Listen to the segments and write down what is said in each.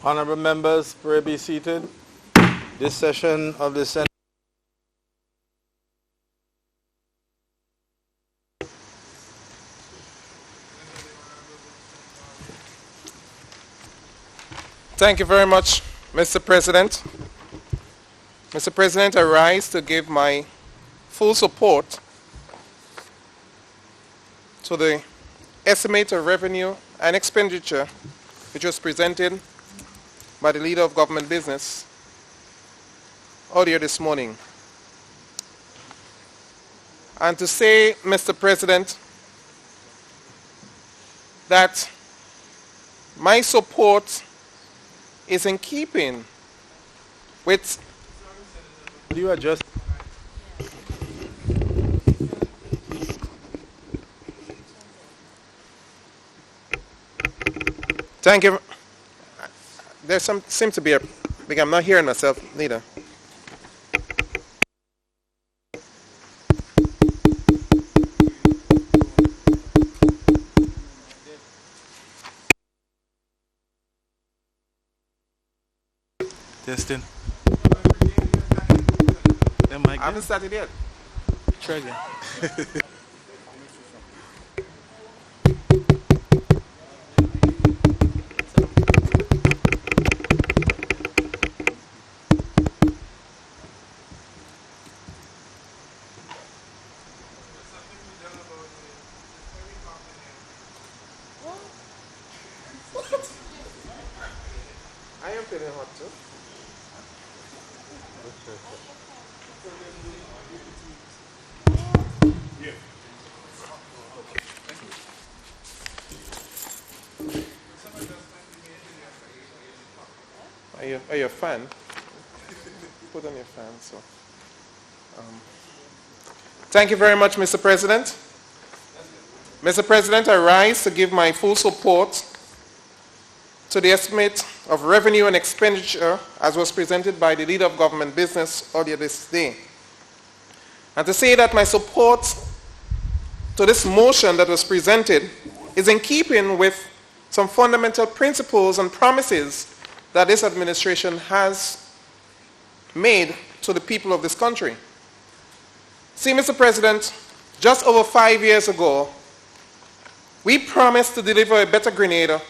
Honorable members, pray be seated. This session of the Senate. Thank you very much, Mr. President. Mr. President, I rise to give my full support to the estimate of revenue and expenditure which was presented by the Leader of Government Business earlier this morning. And to say, Mr. President, that my support is in keeping with... You are just... Thank you. There seems to be a... I'm not hearing myself neither. Testing. I haven't started yet. Try again. I am feeling hot too. Are you a fan? Put on your fan. So, thank you very much, Mr. President. Mr. President, I rise to give my full support to the estimate of revenue and expenditure as was presented by the Leader of Government Business earlier this day. And to say that my support to this motion that was presented is in keeping with some fundamental principles and promises that this administration has made to the people of this country. See, Mr. President, just over 5 years ago, we promised to deliver a better Grenada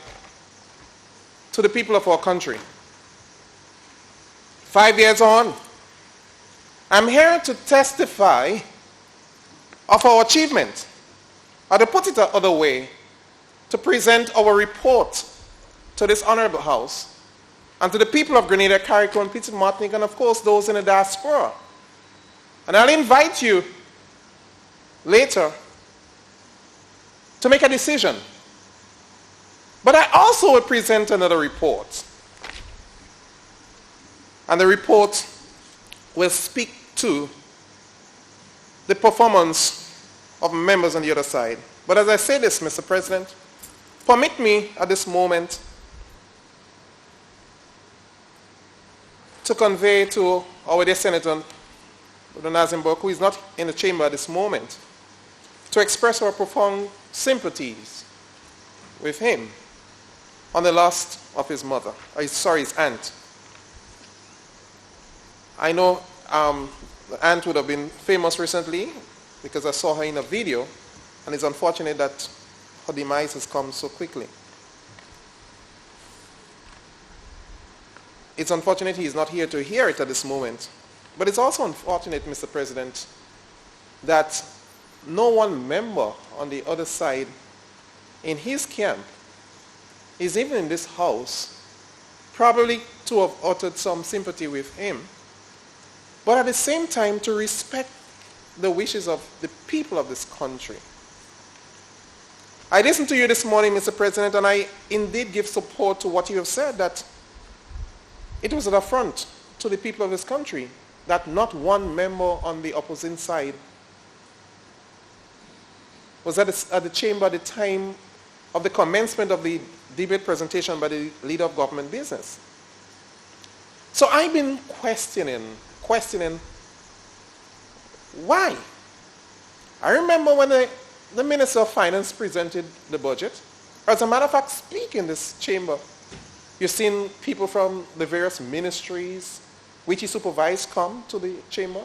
to the people of our country. 5 years on, I'm here to testify of our achievement, or to put it the other way, to present our report to this honorable House and to the people of Grenada, Carriacou, Petite Martinique, and of course those in the diaspora. And I'll invite you later to make a decision. But I also will present another report. And the report will speak to the performance of members on the other side. But as I say this, Mr. President, permit me at this moment to convey to our dear Senator Nazim Burke, who is not in the chamber at this moment, to express our profound sympathies with him on the loss of his mother, his aunt. I know the aunt would have been famous recently because I saw her in a video, and it's unfortunate that her demise has come so quickly. It's unfortunate he is not here to hear it at this moment, but it's also unfortunate, Mr. President, that no one member on the other side in his camp is even in this House, probably to have uttered some sympathy with him, but at the same time to respect the wishes of the people of this country. I listened to you this morning, Mr. President, and I indeed give support to what you have said, that it was an affront to the people of this country that not one member on the opposing side was at the chamber at the time of the commencement of the debate presentation by the Leader of Government Business. So I've been questioning why. I remember when the Minister of Finance presented the budget, as a matter of fact, speak in this chamber You've seen people from the various ministries which he supervised come to the chamber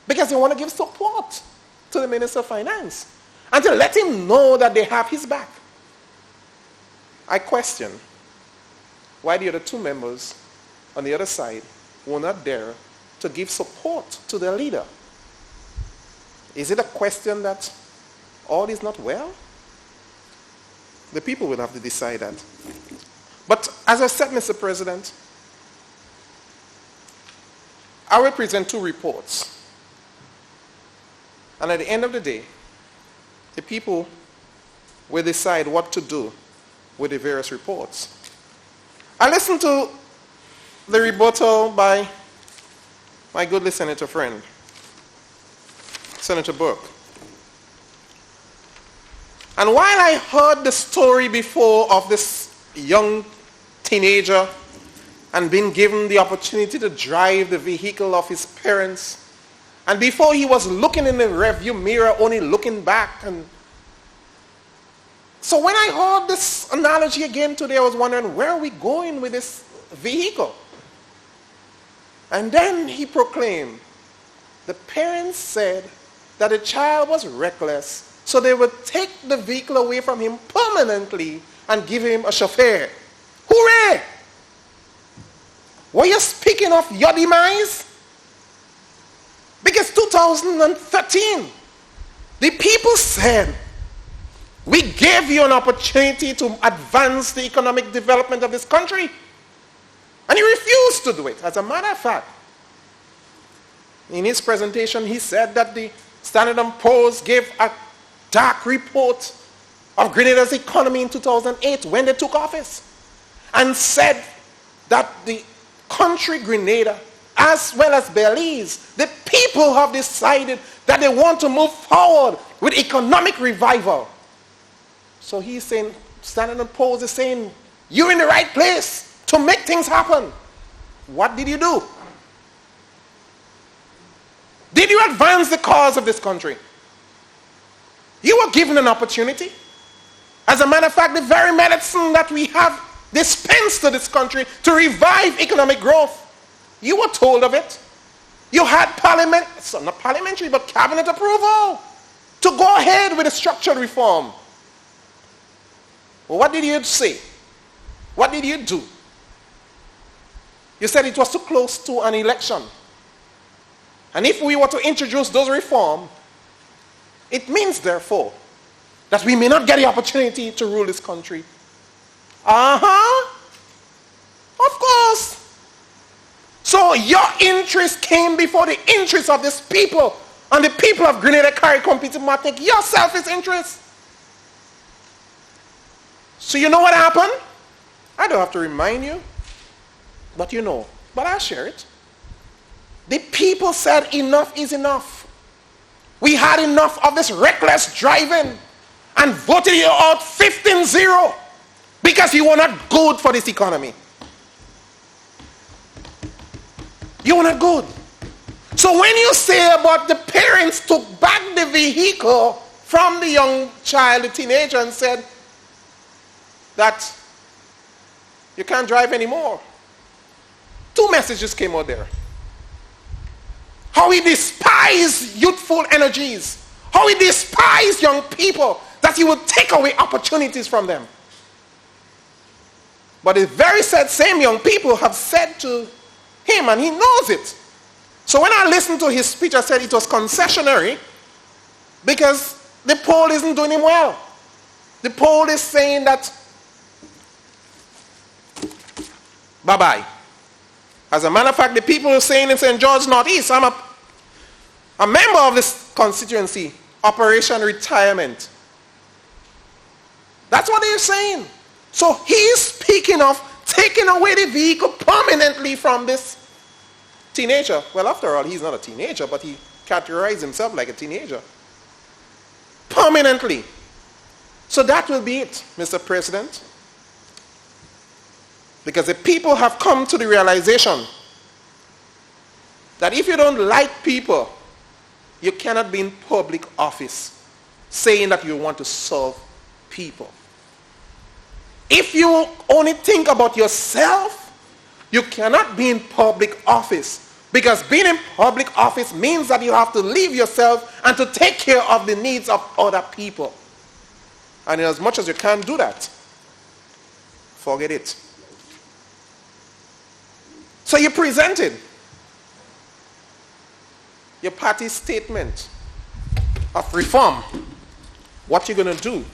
because they want to give support to the Minister of Finance and to let him know that they have his back. I question why the other two members on the other side were not there to give support to their leader. Is it a question that all is not well? The people will have to decide that. But as I said, Mr. President, I will present two reports. And at the end of the day, the people will decide what to do with the various reports. I listened to the rebuttal by my goodly senator friend, Senator Burke. And while I heard the story before of this young teenager and being given the opportunity to drive the vehicle of his parents, and before he was looking in the rearview mirror, only looking back, and so when I heard this analogy again today, I was wondering, where are we going with this vehicle? And then he proclaimed, the parents said that the child was reckless, so they would take the vehicle away from him permanently and give him a chauffeur. Hooray! Were you speaking of your demise? Because 2013, the people said, we gave you an opportunity to advance the economic development of this country. And he refused to do it. As a matter of fact, in his presentation, he said that the Standard & Poor's gave a dark report of Grenada's economy in 2008 when they took office, and said that the country Grenada, as well as Belize, the people have decided that they want to move forward with economic revival. So he's saying, Standard & Poor's is saying, you're in the right place to make things happen. What did you do? Did you advance the cause of this country? You were given an opportunity. As a matter of fact, the very medicine that we have dispensed to this country to revive economic growth, you were told of it. You had not parliamentary, but cabinet approval to go ahead with a structural reform. Well, what did you say? What did you do? You said it was too close to an election. And if we were to introduce those reforms, it means, therefore, that we may not get the opportunity to rule this country. Of course. So your interest came before the interest of this people, and the people of Grenada carry competing think your selfish interest. So you know what happened? I don't have to remind you, but you know. But I'll share it. The people said enough is enough. We had enough of this reckless driving and voted you out 15-0 because you were not good for this economy. You were not good. So when you say about the parents took back the vehicle from the young child, the teenager, and said that you can't drive anymore, two messages came out there. How we despise youthful energies. How we despise young people, that he would take away opportunities from them. But the very same young people have said to him, and he knows it. So when I listened to his speech, I said it was concessionary because the poll isn't doing him well. The poll is saying that, bye-bye. As a matter of fact, the people are saying in St. George Northeast, I'm a member of this constituency, Operation Retirement. That's what they're saying. So he's speaking of taking away the vehicle permanently from this teenager. Well, after all, he's not a teenager, but he categorized himself like a teenager. Permanently. So that will be it, Mr. President. Because the people have come to the realization that if you don't like people, you cannot be in public office saying that you want to serve people. If you only think about yourself, you cannot be in public office. Because being in public office means that you have to leave yourself and to take care of the needs of other people. And as much as you can't do that, forget it. So you presented your party statement of reform. What you're going to do.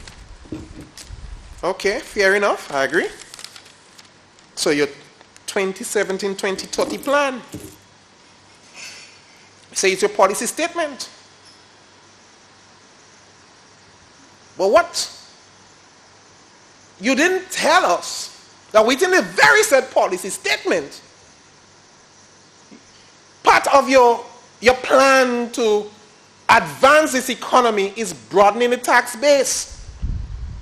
Okay, fair enough, I agree. So your 2017-2030 plan. Say it's your policy statement. But what? You didn't tell us that within the very said policy statement, part of your plan to advance this economy is broadening the tax base.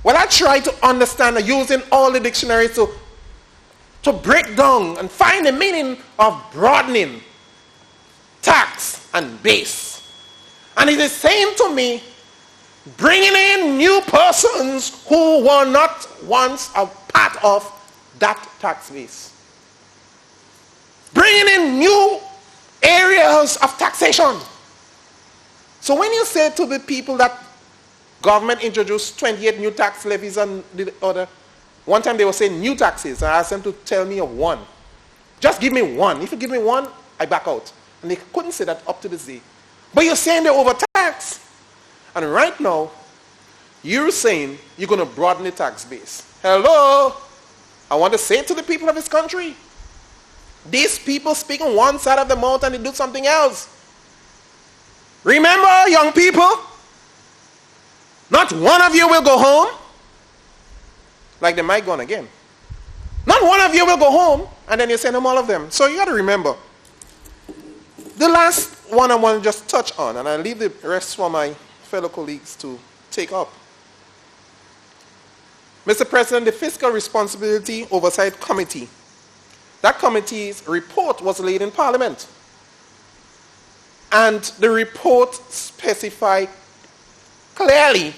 Well, I try to understand using all the dictionaries to break down and find the meaning of broadening tax and base. And it is saying to me, bringing in new persons who were not once a part of that tax base. Bringing in new areas of taxation. So when you say to the people that government introduced 28 new tax levies and the other, one time they were saying new taxes, and I asked them to tell me of one. Just give me one. If you give me one, I back out. And they couldn't say that up to this day. But you're saying they're overtaxed. And right now, you're saying you're going to broaden the tax base. Hello? I want to say to the people of this country, these people speak on one side of the mouth and they do something else. Remember, young people, not one of you will go home like they might gone again. Not one of you will go home and then you send them all of them. So you got to remember. The last one I want to just touch on, and I'll leave the rest for my fellow colleagues to take up. Mr. President, the Fiscal Responsibility Oversight Committee, that committee's report was laid in Parliament. And the report specified clearly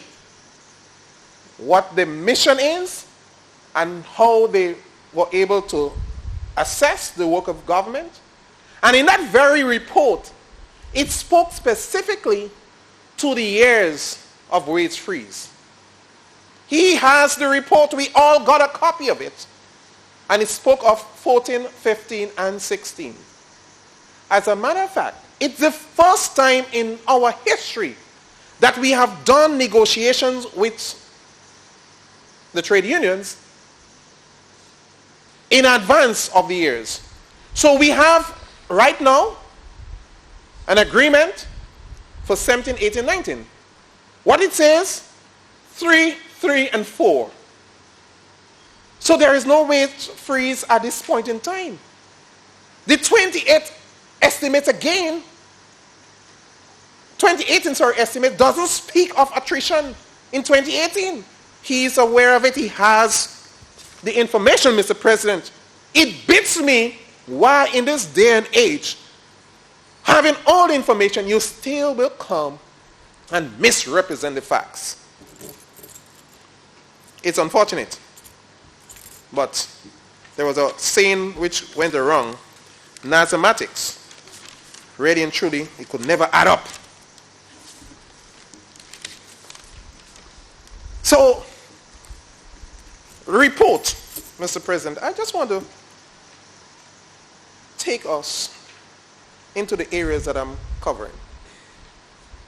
what the mission is and how they were able to assess the work of government. And in that very report, it spoke specifically to the years of wage freeze. He has the report. We all got a copy of it. And it spoke of 14, 15, and 16. As a matter of fact, it's the first time in our history that we have done negotiations with the trade unions in advance of the years. So we have right now an agreement for 17, 18, 19. What it says, 3, 3, and 4. So there is no wage freeze at this point in time. The 28 estimate again, 2018 estimate doesn't speak of attrition in 2018. He is aware of it. He has the information, Mr. President. It beats me why in this day and age, having all the information, you still will come and misrepresent the facts. It's unfortunate. But there was a saying which went wrong. Mathematics, really and truly, it could never add up. So, report, Mr. President, I just want to take us into the areas that I'm covering.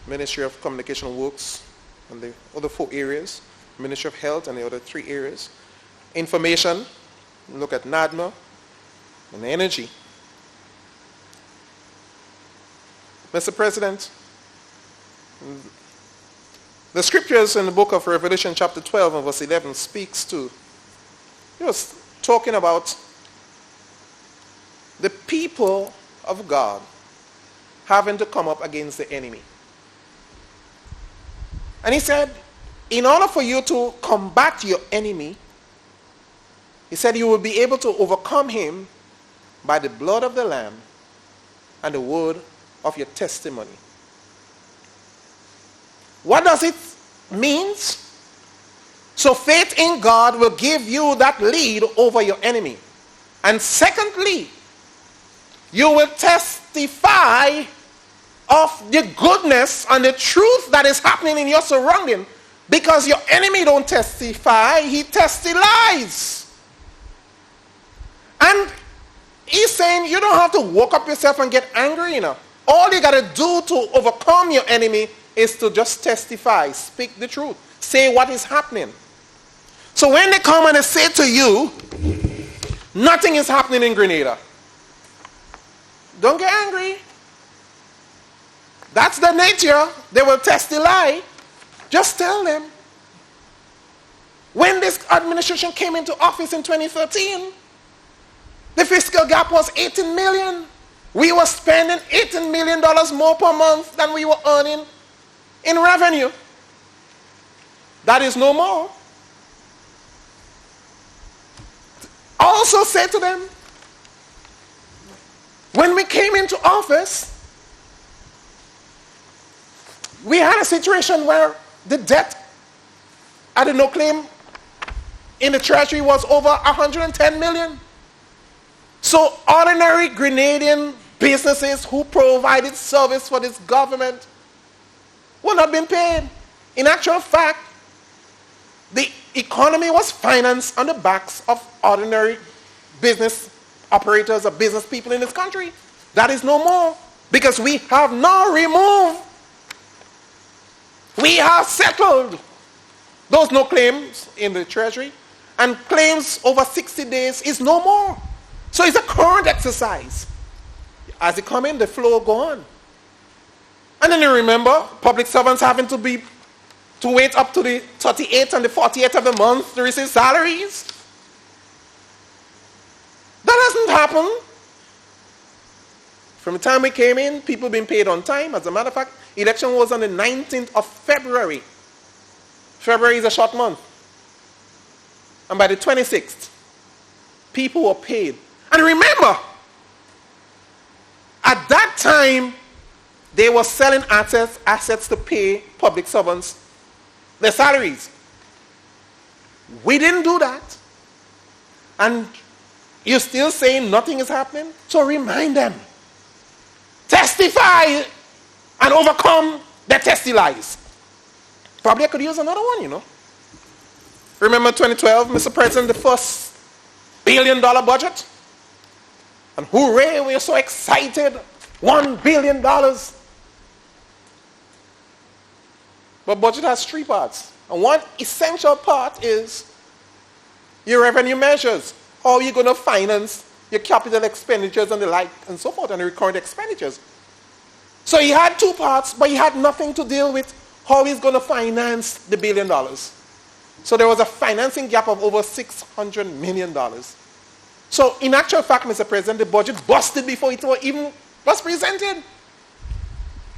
Ministry of Communication Works and the other 4 areas, Ministry of Health and the other 3 areas. Information, look at NADMA and energy. Mr. President, the scriptures in the book of Revelation chapter 12 and verse 11 speaks to, it was talking about the people of God having to come up against the enemy. And he said, in order for you to combat your enemy, he said you will be able to overcome him by the blood of the Lamb and the word of your testimony. What does it mean? So faith in God will give you that lead over your enemy. And secondly, you will testify of the goodness and the truth that is happening in your surrounding, because your enemy don't testify, he testifies. And he's saying you don't have to walk up yourself and get angry, you know. All you got to do to overcome your enemy is to just testify, speak the truth, say what is happening. So when they come and they say to you, nothing is happening in Grenada, don't get angry. That's the nature. They will testify. Just tell them. When this administration came into office in 2013, the fiscal gap was 18 million. We were spending $18 million more per month than we were earning in revenue. That is no more. Also say to them, when we came into office, we had a situation where the debt at the no claim in the treasury was over 110 million. So ordinary Grenadian businesses who provided service for this government were not being paid. In actual fact, the economy was financed on the backs of ordinary business operators or business people in this country. That is no more, because we have now removed, we have settled those no claims in the treasury, and claims over 60 days is no more. So it's a current exercise. As they come in, the flow go on. And then you remember, public servants having to wait up to the 38th and the 48th of the month to receive salaries. That hasn't happened. From the time we came in, people being paid on time. As a matter of fact, election was on the 19th of February. February is a short month. And by the 26th, people were paid. And remember, at that time, they were selling assets to pay public servants their salaries. We didn't do that. And you're still saying nothing is happening? So remind them. Testify and overcome their testy lies. Probably I could use another one, you know. Remember 2012, Mr. President, the first $1 billion budget? And hooray, we are so excited. $1 billion. But budget has three parts. And one essential part is your revenue measures. How are you going to finance your capital expenditures and the like and so forth, and the recurrent expenditures? So he had two parts, but he had nothing to deal with how he's going to finance the $1 billion. So there was a financing gap of over $600 million. So in actual fact, Mr. President, the budget busted before it even was presented.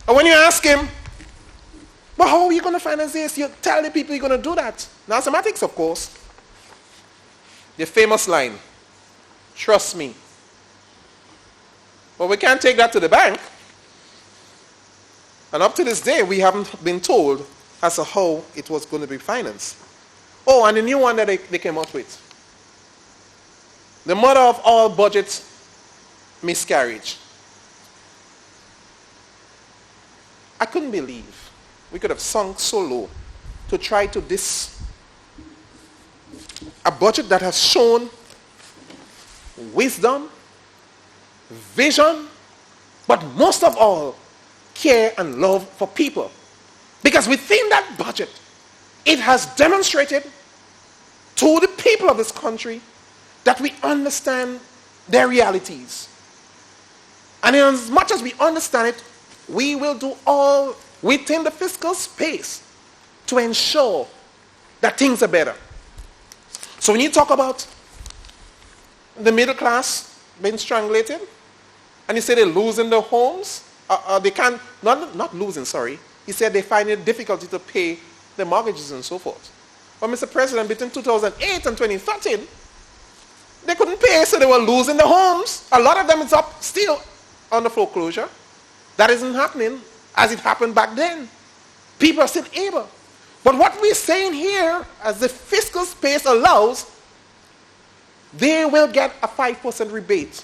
And when you ask him, but how are you going to finance this? You tell the people you're going to do that. Mathematics, of course. The famous line, trust me. But we can't take that to the bank. And up to this day, we haven't been told as to how it was going to be financed. Oh, and the new one that they came up with. The mother of all budget miscarriage. I couldn't believe we could have sunk so low to try to a budget that has shown wisdom, vision, but most of all, care and love for people. Because within that budget, it has demonstrated to the people of this country that we understand their realities. And in as much as we understand it, we will do all within the fiscal space to ensure that things are better. So when you talk about the middle class being strangulated, and you say they're losing their homes, they can't, not losing, sorry. He said they find it difficult to pay their mortgages and so forth. But Mr. President, between 2008 and 2013, they couldn't pay, so they were losing their homes. A lot of them is up still under foreclosure. That isn't happening as it happened back then. People are still able. But what we're saying here, as the fiscal space allows, they will get a 5% rebate,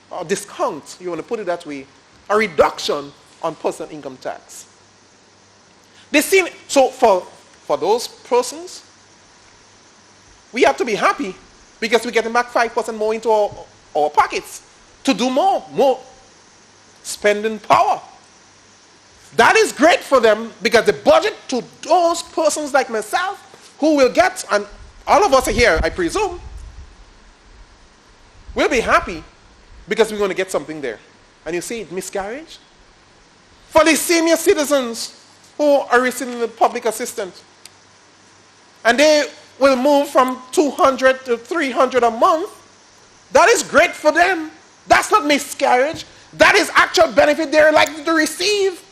or discount, you want to put it that way, a reduction on personal income tax. So for those persons, we have to be happy because we're getting back 5% more into our pockets to do more spending power. That is great for them because the budget to those persons like myself who will get, and all of us are here, I presume, will be happy because we're going to get something there. And you see it miscarriage? For the senior citizens who are receiving the public assistance, and they will move from 200 to 300 a month, that is great for them. That's not miscarriage. That is actual benefit they're likely to receive.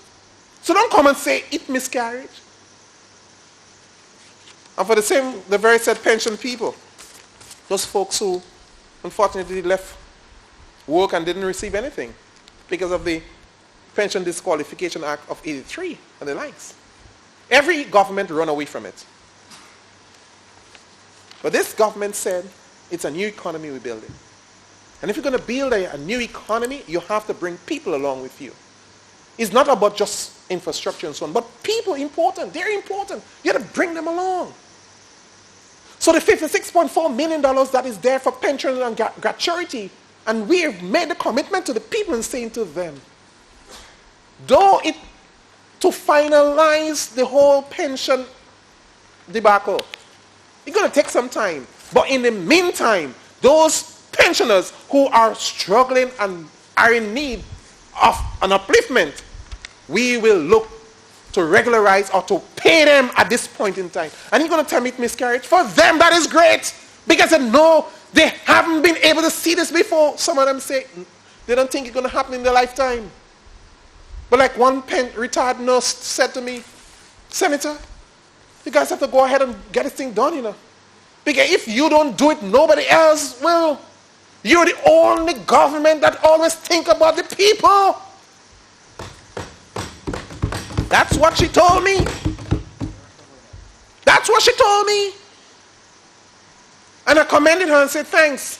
So don't come and say it miscarriage. And for the very said pension people, those folks who unfortunately left work and didn't receive anything because of the Pension Disqualification Act of 83 and the likes. Every government run away from it. But this government said it's a new economy we're building. And if you're going to build a new economy, you have to bring people along with you. It's not about just infrastructure and so on, but people important. They're important. You have to bring them along. So the $56.4 million that is there for pension and gratuity, and we have made the commitment to the people and saying to them, though it to finalize the whole pension debacle, it's going to take some time. But in the meantime, those pensioners who are struggling and are in need of an upliftment, we will look to regularize or to pay them at this point in time. And you're going to tell me it's miscarriage? For them, that is great. Because they know they haven't been able to see this before. Some of them say they don't think it's going to happen in their lifetime. But like one retired nurse said to me, Senator, you guys have to go ahead and get this thing done, you know. Because if you don't do it, nobody else will. You're the only government that always think about the people. That's what she told me. That's what she told me. And I commended her and said, thanks.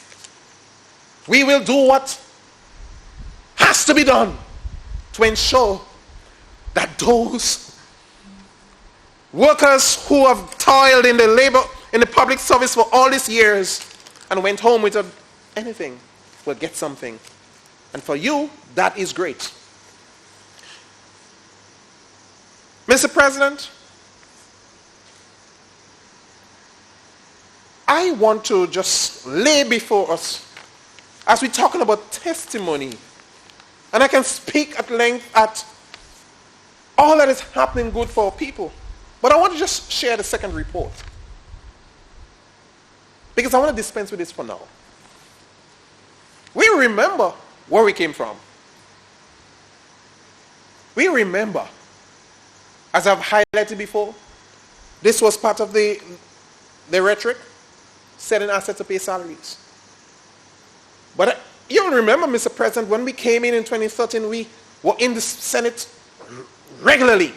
We will do what has to be done to ensure that those workers who have toiled in the public service for all these years and went home without anything will get something. And for you, that is great. Mr. President, I want to just lay before us, as we're talking about testimony, and I can speak at length at all that is happening good for our people, but I want to just share the second report, because I want to dispense with this for now. We remember where we came from. We remember, as I've highlighted before, this was part of the rhetoric, setting assets to pay salaries. But you remember, Mr. President, when we came in 2013, we were in the Senate regularly,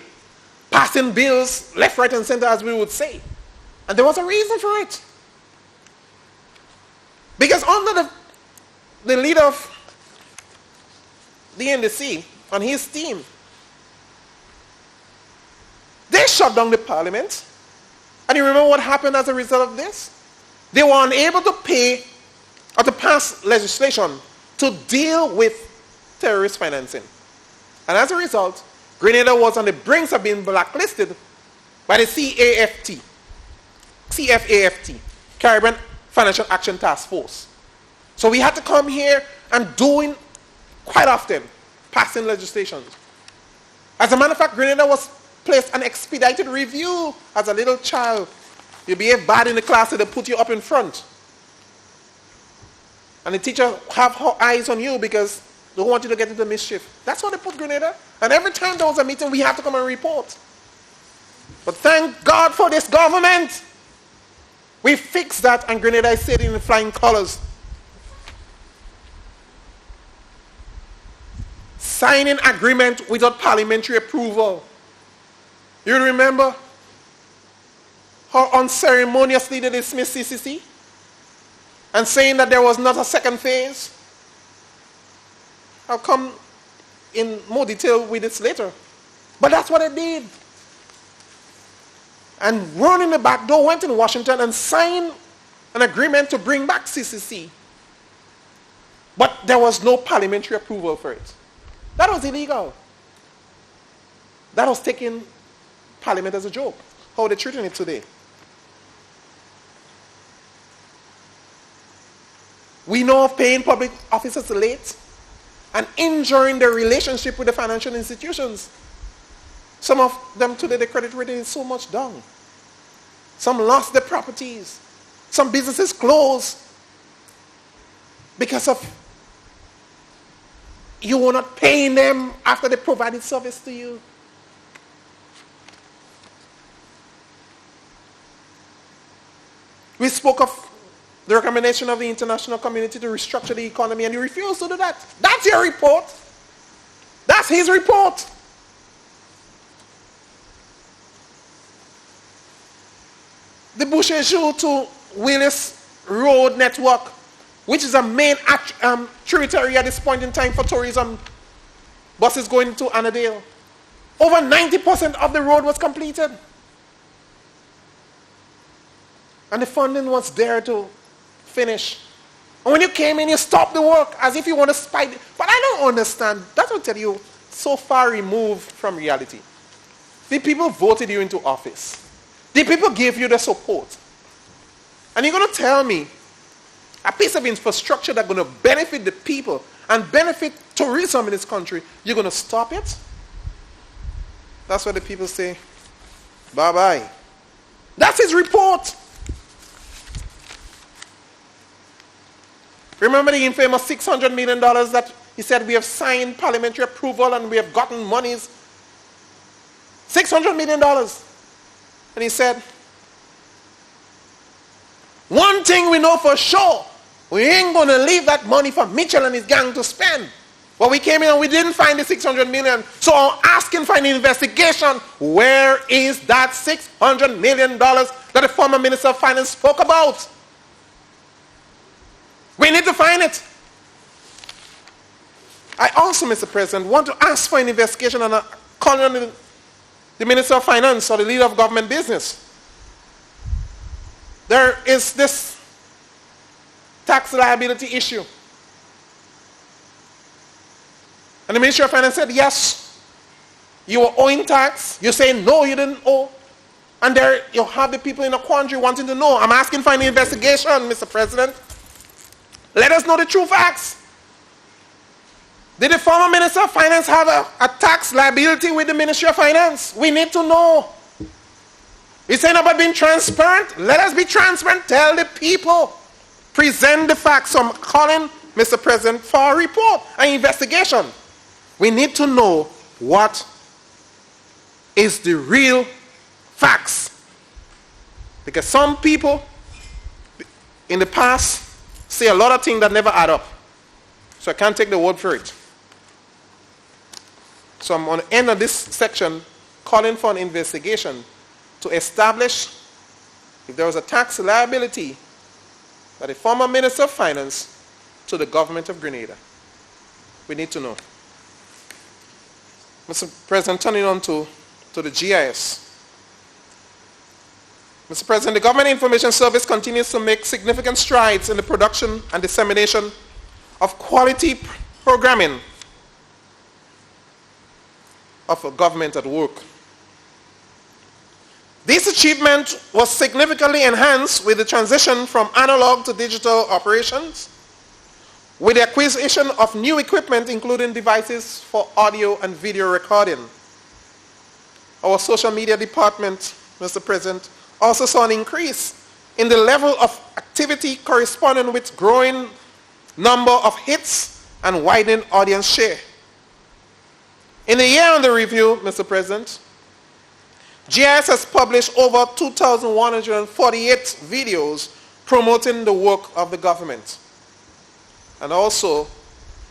passing bills left, right, and center, as we would say. And there was a reason for it. Because under the leader of the NDC and his team, they shut down the parliament. And you remember what happened as a result of this? They were unable to pay or to pass legislation to deal with terrorist financing. And as a result, Grenada was on the brink of being blacklisted by the CFAFT, Caribbean Financial Action Task Force. So we had to come here and doing quite often, passing legislation. As a matter of fact, Grenada was placed on expedited review as a little child. You behave bad in the class, so they put you up in front. And the teacher have her eyes on you because they don't want you to get into mischief. That's why they put Grenada. And every time there was a meeting, we have to come and report. But thank God for this government. We fixed that, and Grenada is sailing in flying colors. Signing agreement without parliamentary approval. You remember? how unceremoniously they dismissed CCC and saying that there was not a second phase. I'll come in more detail with this later. But that's what they did. And running the back door, went in Washington and signed an agreement to bring back CCC. But there was no parliamentary approval for it. That was illegal. That was taking Parliament as a joke. How are they treating it today? We know of paying public officers late and injuring their relationship with the financial institutions. Some of them today, the credit rating is so much down. Some lost their properties. Some businesses closed because of you were not paying them after they provided service to you. We spoke of the recommendation of the international community to restructure the economy, and you refuse to do that. That's your report. That's his report. The Bush issue to Willis Road Network, which is a main tributary at this point in time for tourism buses going to Annandale. Over 90% of the road was completed. And the funding was there to finish. And when you came in, you stopped the work as if you want to spite it. But I don't understand. That will tell you, so far removed from reality. The people voted you into office. The people gave you the support. And you're going to tell me a piece of infrastructure that's going to benefit the people and benefit tourism in this country, you're going to stop it? That's what the people say. Bye-bye. That's his report. Remember the infamous $600 million that he said we have signed parliamentary approval and we have gotten monies? $600 million. And he said, one thing we know for sure, we ain't going to leave that money for Mitchell and his gang to spend. But we came in and we didn't find the $600 million. So I'm asking for an investigation. Where is that $600 million that the former Minister of Finance spoke about? We need to find it. I also, Mr. President, want to ask for an investigation and call on the Minister of Finance or the leader of government business. There is this tax liability issue. And the Ministry of Finance said, yes, you were owing tax. You say, no, you didn't owe. And there you have the people in a quandary wanting to know. I'm asking for an investigation, Mr. President. Let us know the true facts. Did the former Minister of Finance have a tax liability with the Ministry of Finance? We need to know. He's saying about being transparent. Let us be transparent. Tell the people. Present the facts. So I'm calling, Mr. President, for a report, an investigation. We need to know what is the real facts. Because some people in the past say a lot of things that never add up. So I can't take the word for it. So I'm on the end of this section calling for an investigation to establish if there was a tax liability by the former Minister of Finance to the government of Grenada. We need to know. Mr. President, turning on to the GIS. Mr. President, the Government Information Service continues to make significant strides in the production and dissemination of quality programming of a government at work. This achievement was significantly enhanced with the transition from analog to digital operations, with the acquisition of new equipment including devices for audio and video recording. Our social media department, Mr. President, also saw an increase in the level of activity corresponding with growing number of hits and widening audience share. In the year under review, Mr. President, GIS has published over 2,148 videos promoting the work of the government, and also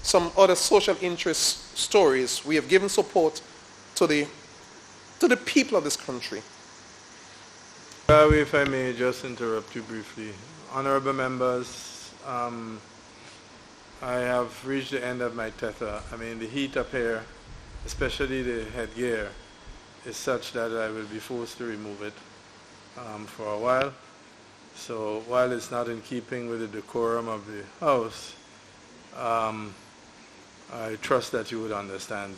some other social interest stories. We have given support to the people of this country. If I may just interrupt you briefly. Honorable members, I have reached the end of my tether. I mean, the heat up here, especially the headgear, is such that I will be forced to remove it for a while. So while it's not in keeping with the decorum of the House, I trust that you would understand.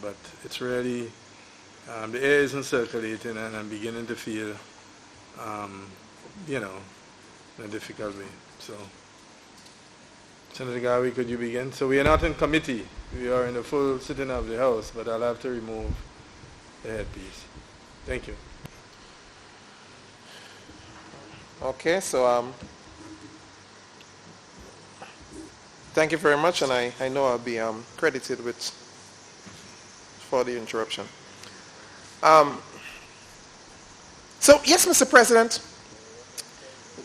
But it's really, the air isn't circulating and I'm beginning to feel, in a difficult way. So, Senator Garvey, could you begin? So we are not in committee. We are in the full sitting of the House, but I'll have to remove the headpiece. Thank you. Okay, so thank you very much, and I know I'll be credited for the interruption. So yes, Mr. President,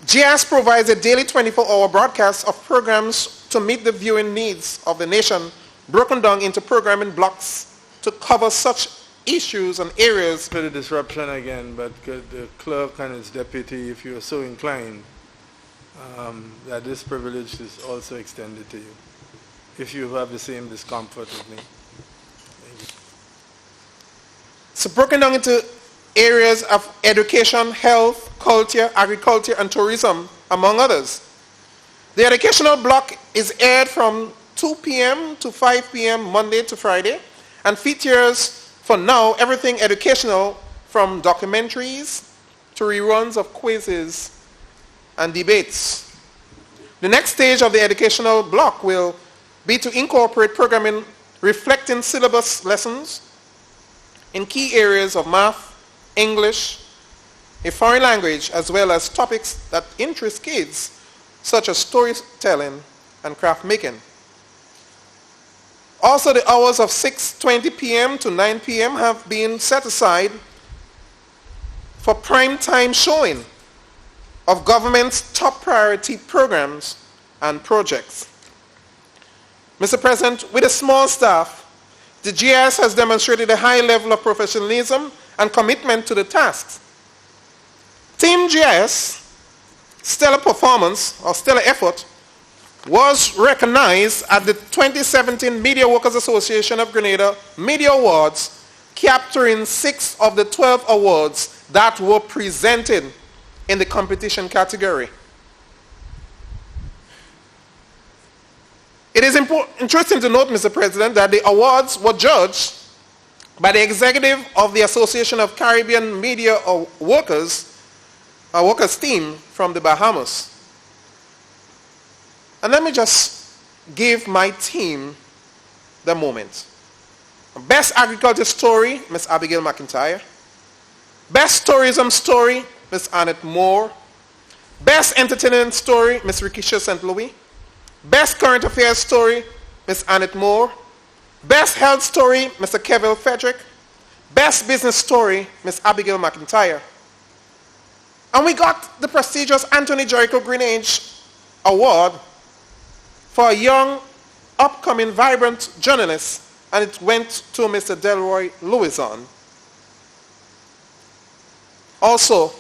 GIS provides a daily 24-hour broadcast of programs to meet the viewing needs of the nation, broken down into programming blocks to cover such issues and areas. For the disruption again, but could the clerk and his deputy, if you are so inclined, that this privilege is also extended to you, if you have the same discomfort with me. Thank you. So broken down into areas of education, health, culture, agriculture, and tourism, among others. The educational block is aired from 2 p.m. to 5 p.m. Monday to Friday, and features, for now, everything educational, from documentaries to reruns of quizzes and debates. The next stage of the educational block will be to incorporate programming reflecting syllabus lessons in key areas of math, English, a foreign language, as well as topics that interest kids, such as storytelling and craft making. Also, the hours of 6:20 p.m. to 9 p.m. have been set aside for prime time showing of government's top priority programs and projects. Mr. President, with a small staff, the GIS has demonstrated a high level of professionalism and commitment to the tasks. Team GIS, stellar performance or stellar effort, was recognized at the 2017 Media Workers Association of Grenada Media Awards, capturing 6 of the 12 awards that were presented in the competition category. It is interesting to note, Mr. President, that the awards were judged by the executive of the Association of Caribbean Media Workers, a workers team from the Bahamas. And let me just give my team the moment. Best Agriculture Story, Ms. Abigail McIntyre. Best Tourism Story, Ms. Annette Moore. Best Entertainment Story, Ms. Rikisha St. Louis. Best Current Affairs Story, Ms. Annette Moore. Best Health Story, Mr. Kevin Frederick. Best Business Story, Ms. Abigail McIntyre. And we got the prestigious Anthony Jericho Greenage Award for a young, upcoming, vibrant journalist, and it went to Mr. Delroy Louison. Also,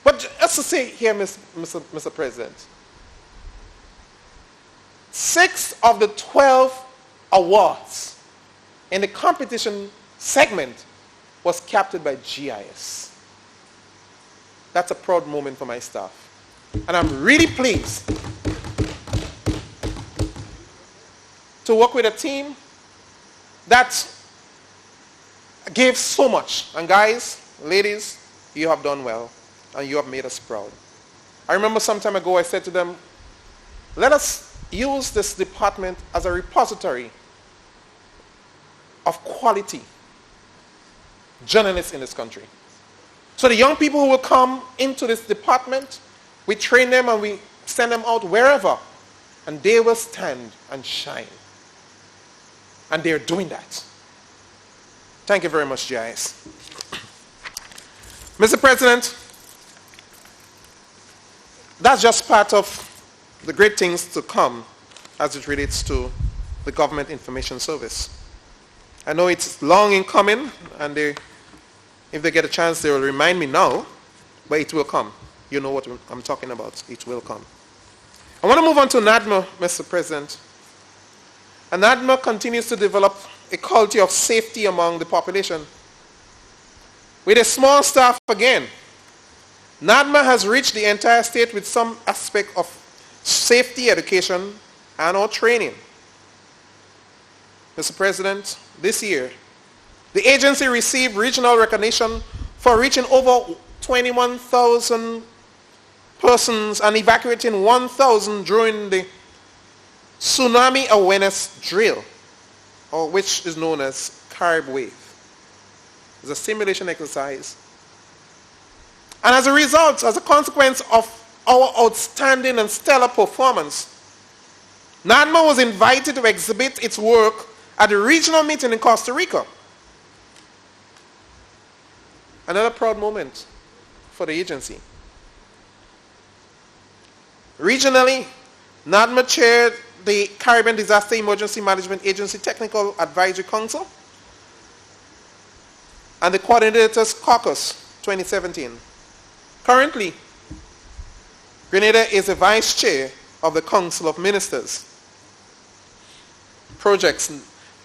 but just to say here, Mr. President, 6 of the 12 awards in the competition segment was captured by GIS. That's a proud moment for my staff. And I'm really pleased to work with a team that gave so much. And guys, ladies, you have done well, and you have made us proud. I remember some time ago I said to them, let us use this department as a repository of quality journalists in this country. So the young people who will come into this department, we train them and we send them out wherever, and they will stand and shine. And they're doing that. Thank you very much, GIS. Mr. President, that's just part of the great things to come as it relates to the Government Information Service. I know it's long in coming, and if they get a chance, they will remind me now. but it will come. You know what I'm talking about. It will come. I want to move on to NADMA, Mr. President. And NADMA continues to develop a culture of safety among the population. With a small staff again, NADMA has reached the entire state with some aspect of safety education and or training. Mr. President, this year, the agency received regional recognition for reaching over 21,000 persons and evacuating 1,000 during the Tsunami Awareness Drill, or which is known as Carib Wave. It's a simulation exercise. And as a result, as a consequence of our outstanding and stellar performance, NADMA was invited to exhibit its work at the regional meeting in Costa Rica. Another proud moment for the agency. Regionally, NADMA chaired the Caribbean Disaster Emergency Management Agency Technical Advisory Council and the Coordinators Caucus 2017. Currently, Grenada is the vice chair of the Council of Ministers. Projects.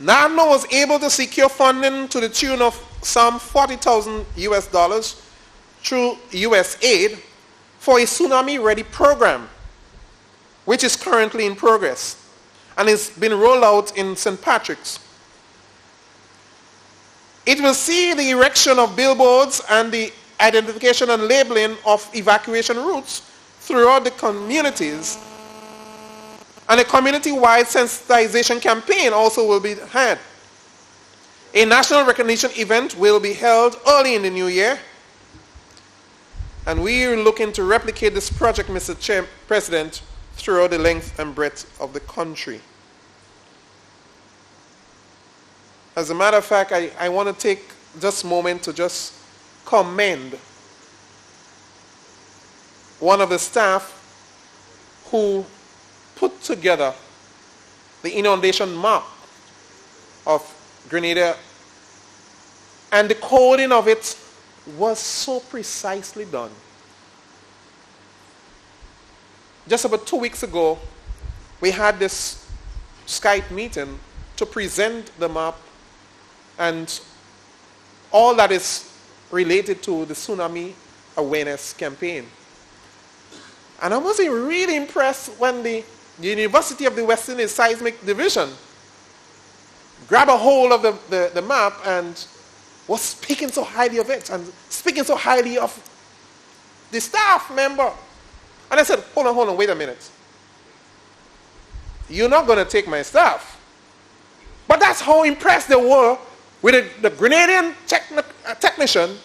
NADMA was able to secure funding to the tune of some $40,000 US through US aid for a tsunami-ready program, which is currently in progress and is being rolled out in St. Patrick's. It will see the erection of billboards and the identification and labeling of evacuation routes throughout the communities, and a community-wide sensitization campaign also will be had. A national recognition event will be held early in the new year, and we are looking to replicate this project, Mr. President, throughout the length and breadth of the country. As a matter of fact, I want to take this moment to just commend one of the staff who put together the inundation map of Grenada, and the coding of it was so precisely done. Just about 2 weeks ago, we had this Skype meeting to present the map and all that is related to the tsunami awareness campaign. And I was really impressed when the University of the West Indies Seismic Division grabbed a hold of the map and was speaking so highly of it and speaking so highly of the staff member. And I said, hold on, wait a minute. You're not going to take my staff. But that's how impressed they were with the Grenadian technician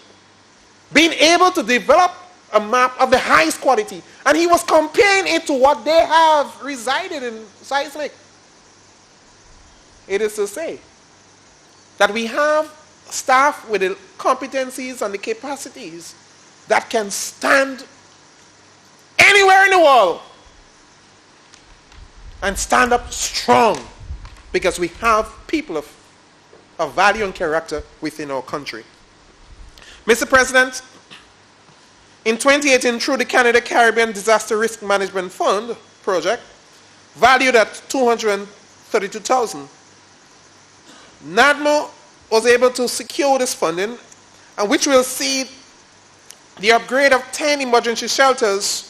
being able to develop a map of the highest quality. And he was comparing it to what they have resided in seismic. It is to say that we have staff with the competencies and the capacities that can stand anywhere in the world and stand up strong, because we have people of value and character within our country. Mr. President, in 2018, through the Canada Caribbean Disaster Risk Management Fund project, valued at $232,000, NADMA was able to secure this funding, and which will see the upgrade of 10 emergency shelters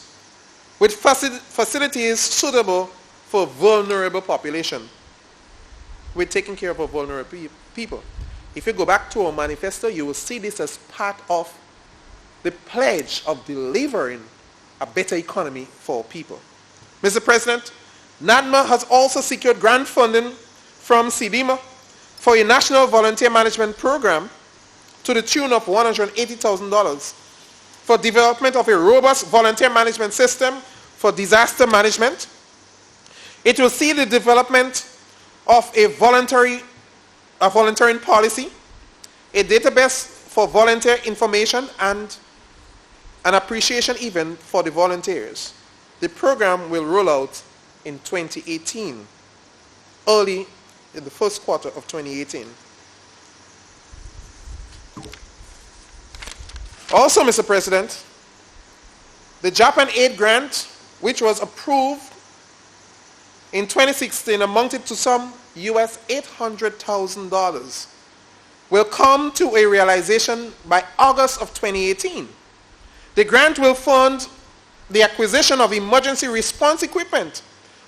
with facilities suitable for vulnerable population. We're taking care of our vulnerable people. If you go back to our manifesto, you will see this as part of the pledge of delivering a better economy for people. Mr. President, NADMA has also secured grant funding from CDMA for a national volunteer management program to the tune of $180,000 for development of a robust volunteer management system for disaster management. It will see the development of a volunteering policy, a database for volunteer information, and an appreciation event for the volunteers. The program will roll out in 2018, early in the first quarter of 2018. Also, Mr. President, the Japan Aid grant, which was approved in 2016, amounted to some US $800,000, will come to a realization by August of 2018. The grant will fund the acquisition of emergency response equipment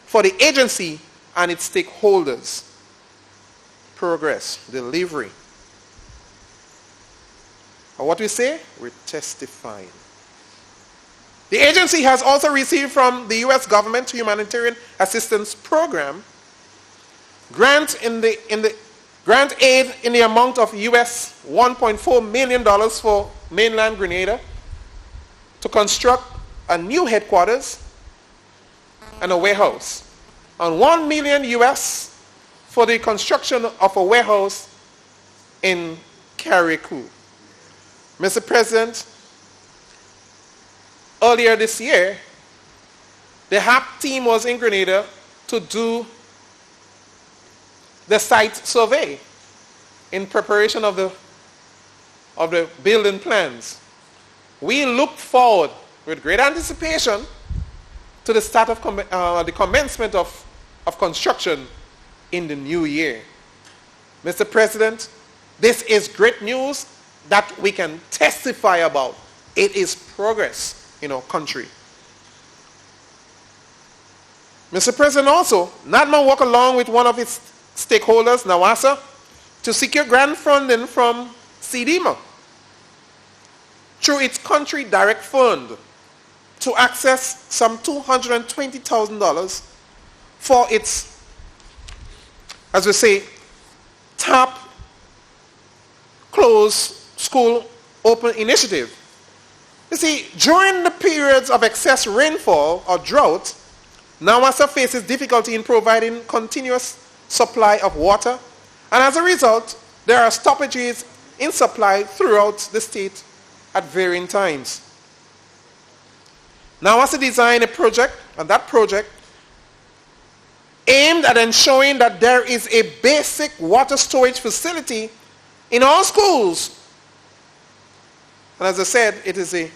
for the agency and its stakeholders. Progress, delivery. And what we say? We're testifying. The agency has also received from the U.S. government humanitarian assistance program grant aid in the amount of US $1.4 million for mainland Grenada to construct a new headquarters and a warehouse, and $1 million US for the construction of a warehouse in Carriacou. Mr. President, earlier this year, the HAP team was in Grenada to do the site survey in preparation of the building plans. We look forward with great anticipation to the start of the commencement of construction in the new year. Mr. President, this is great news that we can testify about. It is progress in our country. Mr. President, also, NADMA worked along with one of its stakeholders, NAWASA, to secure grant funding from CDMA through its country direct fund to access some $220,000 for its, as we say, tap, close, school, open initiative. You see, during the periods of excess rainfall or drought, NAWASA faces difficulty in providing continuous supply of water, and as a result, there are stoppages in supply throughout the state at varying times. NAWASA designed a project, and that project aimed at ensuring that there is a basic water storage facility in all schools. And as I said, it is a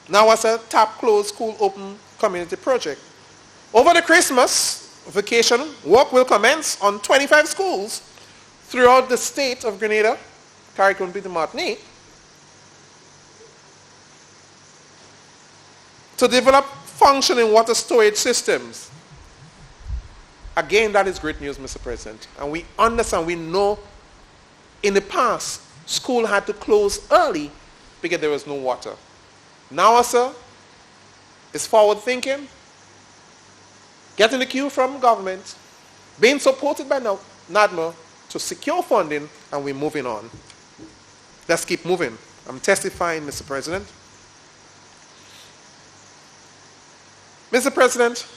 NAWASA Tap Close School Open Community Project. Over the Christmas vacation, work will commence on 25 schools throughout the state of Grenada, Carriacou, and Martinique, to develop functioning water storage systems. Again, that is great news, Mr. President. And we understand, we know in the past, school had to close early because there was no water. NAWASA is forward thinking, getting the cue from government, being supported by NADMA to secure funding, and we're moving on. Let's keep moving. I'm testifying, Mr. President. Mr. President,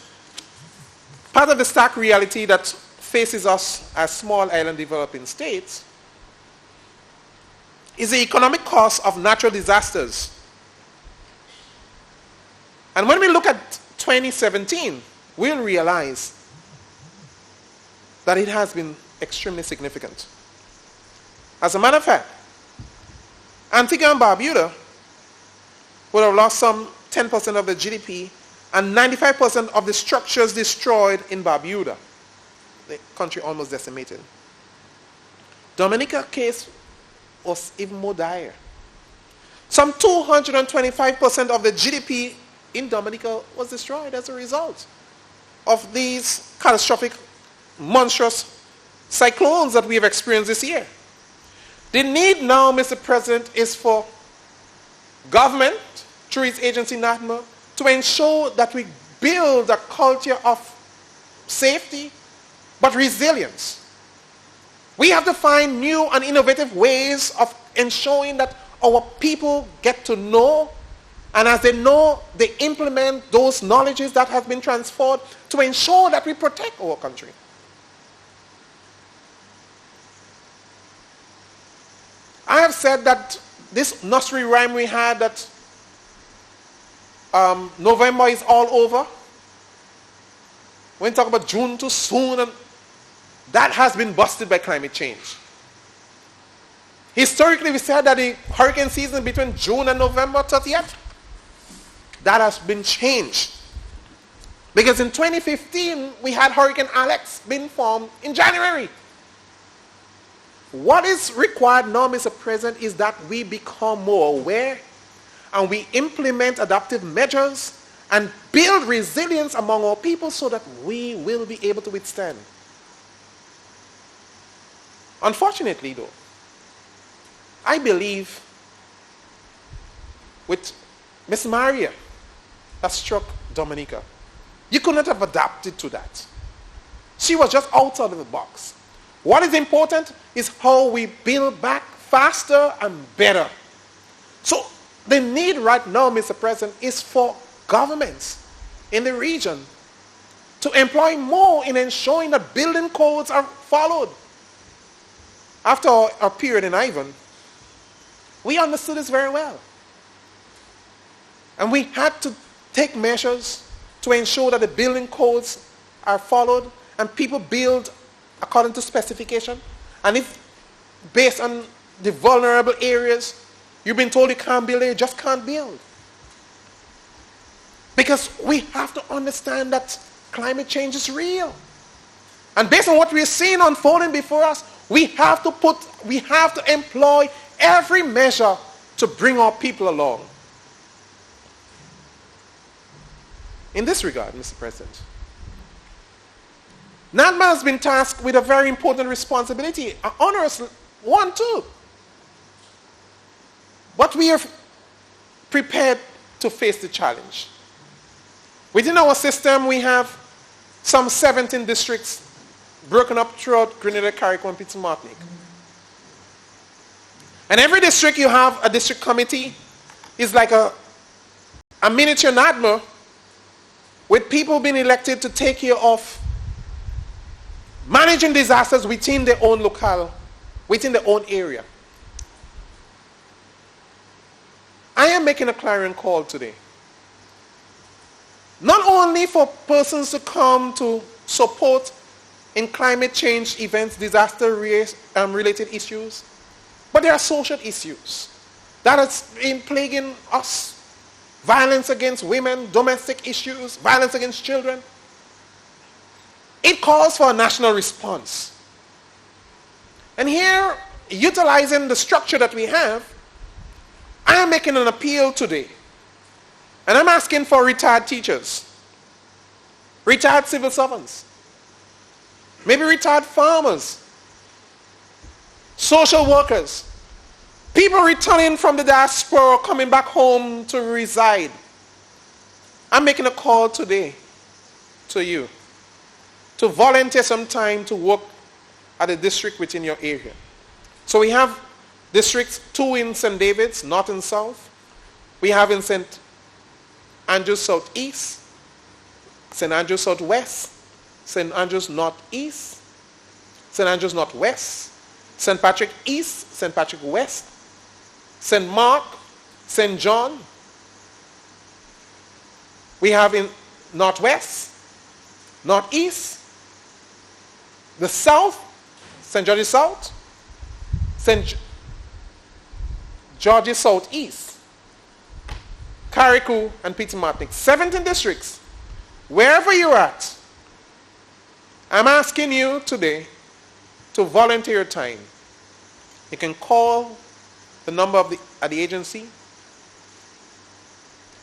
part of the stark reality that faces us as small island developing states is the economic cost of natural disasters. And when we look at 2017, we'll realize that it has been extremely significant. As a matter of fact, Antigua and Barbuda would have lost some 10% of the GDP and 95% of the structures destroyed in Barbuda. The country almost decimated. Dominica case was even more dire. Some 225% of the GDP in Dominica was destroyed as a result of these catastrophic, monstrous cyclones that we have experienced this year. The need now, Mr. President, is for government, through its agency NADMA, to ensure that we build a culture of safety, but resilience. We have to find new and innovative ways of ensuring that our people get to know, and as they know, they implement those knowledges that have been transferred to ensure that we protect our country. I have said that this nursery rhyme we had that November is all over. When we talk about June too soon, and that has been busted by climate change. Historically, we said that the hurricane season between June and November 30th. that has been changed. Because in 2015, we had Hurricane Alex being formed in January. What is required now, Mr. President, is that we become more aware and we implement adaptive measures and build resilience among our people so that we will be able to withstand. Unfortunately, though, I believe with Miss Maria that struck Dominica, you could not have adapted to that. She was just outside of the box. What is important is how we build back faster and better. So the need right now, Mr. President, is for governments in the region to employ more in ensuring that building codes are followed. After our period in Ivan, we understood this very well. And we had to take measures to ensure that the building codes are followed and people build according to specification. And if based on the vulnerable areas, you've been told you can't build there, you just can't build. Because we have to understand that climate change is real. And based on what we're seeing unfolding before us, we have to employ every measure to bring our people along. In this regard, Mr. President, NADMA has been tasked with a very important responsibility, an onerous one too. But we are prepared to face the challenge. Within our system, we have some 17 districts broken up throughout Grenada, Carriacou, and Pitts Martinique. And every district you have a district committee is like a miniature NADMA with people being elected to take care of managing disasters within their own locale, within their own area. I am making a clarion call today. Not only for persons to come to support in climate change events, disaster-related issues, but there are social issues that has been plaguing us. Violence against women, domestic issues, violence against children. It calls for a national response. And here, utilizing the structure that we have, I am making an appeal today. And I'm asking for retired teachers, retired civil servants, maybe retired farmers, social workers, people returning from the diaspora, coming back home to reside. I'm making a call today to you to volunteer some time to work at a district within your area. So we have districts, 2 in St. David's, north and south. We have in St. Andrews Southeast, St. Andrews Southwest, St. Andrews Northeast, St. Andrews Northwest, St. Patrick East, St. Patrick West, St. Mark, St. John. We have in Northwest, Northeast, the South, St. George's South, St. George's Southeast, Carriacou, and Pitts Martinique. 17 districts. Wherever you're at, I'm asking you today to volunteer your time. You can call the number of at the agency,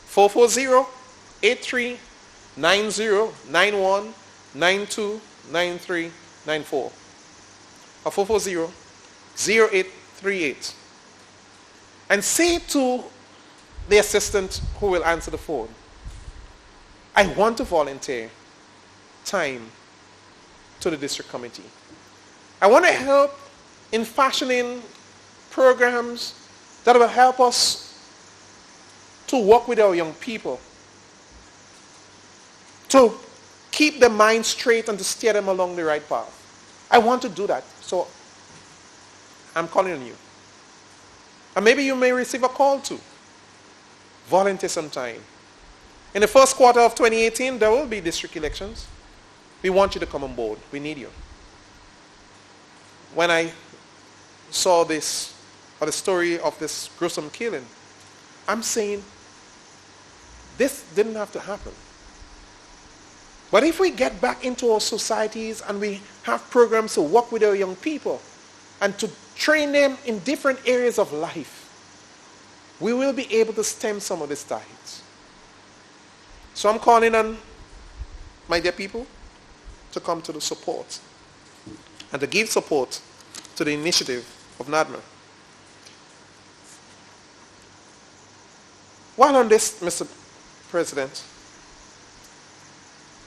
440-8390-9192-9394, or 440-0838. And say to the assistant who will answer the phone, I want to volunteer time to the district committee. I want to help in fashioning programs that will help us to work with our young people, to keep their minds straight and to steer them along the right path. I want to do that, so I'm calling on you. And maybe you may receive a call too. Volunteer some time. In the first quarter of 2018, there will be district elections. We want you to come on board. We need you. When I saw this, or the story of this gruesome killing, I'm saying this didn't have to happen. But if we get back into our societies and we have programs to work with our young people and to train them in different areas of life, we will be able to stem some of these tides. So I'm calling on my dear people to come to the support and to give support to the initiative of NADMA. While on this, Mr. President,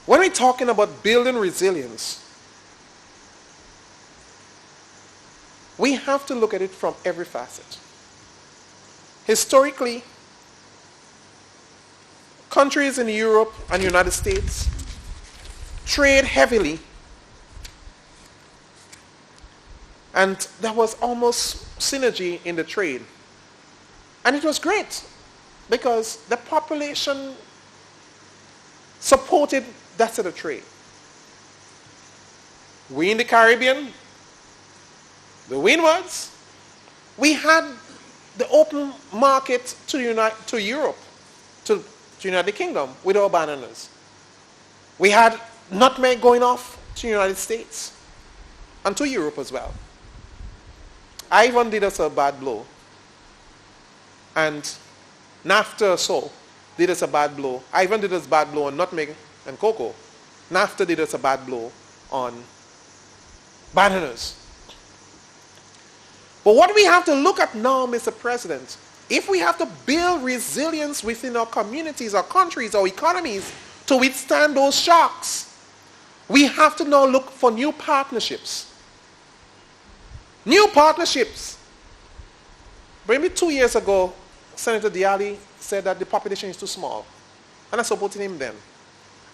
when we're talking about building resilience, we have to look at it from every facet. Historically, countries in Europe and United States trade heavily, and there was almost synergy in the trade. And it was great because the population supported that sort of trade. We in the Caribbean, the Windwards, we had the open market to Europe, to the United Kingdom with our bananas. We had nutmeg going off to the United States and to Europe as well. Ivan did us a bad blow, and NAFTA so did us a bad blow. Ivan did us a bad blow on nutmeg and cocoa. NAFTA did us a bad blow on bananas. But what we have to look at now, Mr. President, if we have to build resilience within our communities, our countries, our economies to withstand those shocks, we have to now look for new partnerships. New partnerships. Maybe 2 years ago, Senator Diali said that the population is too small. And I supported him then.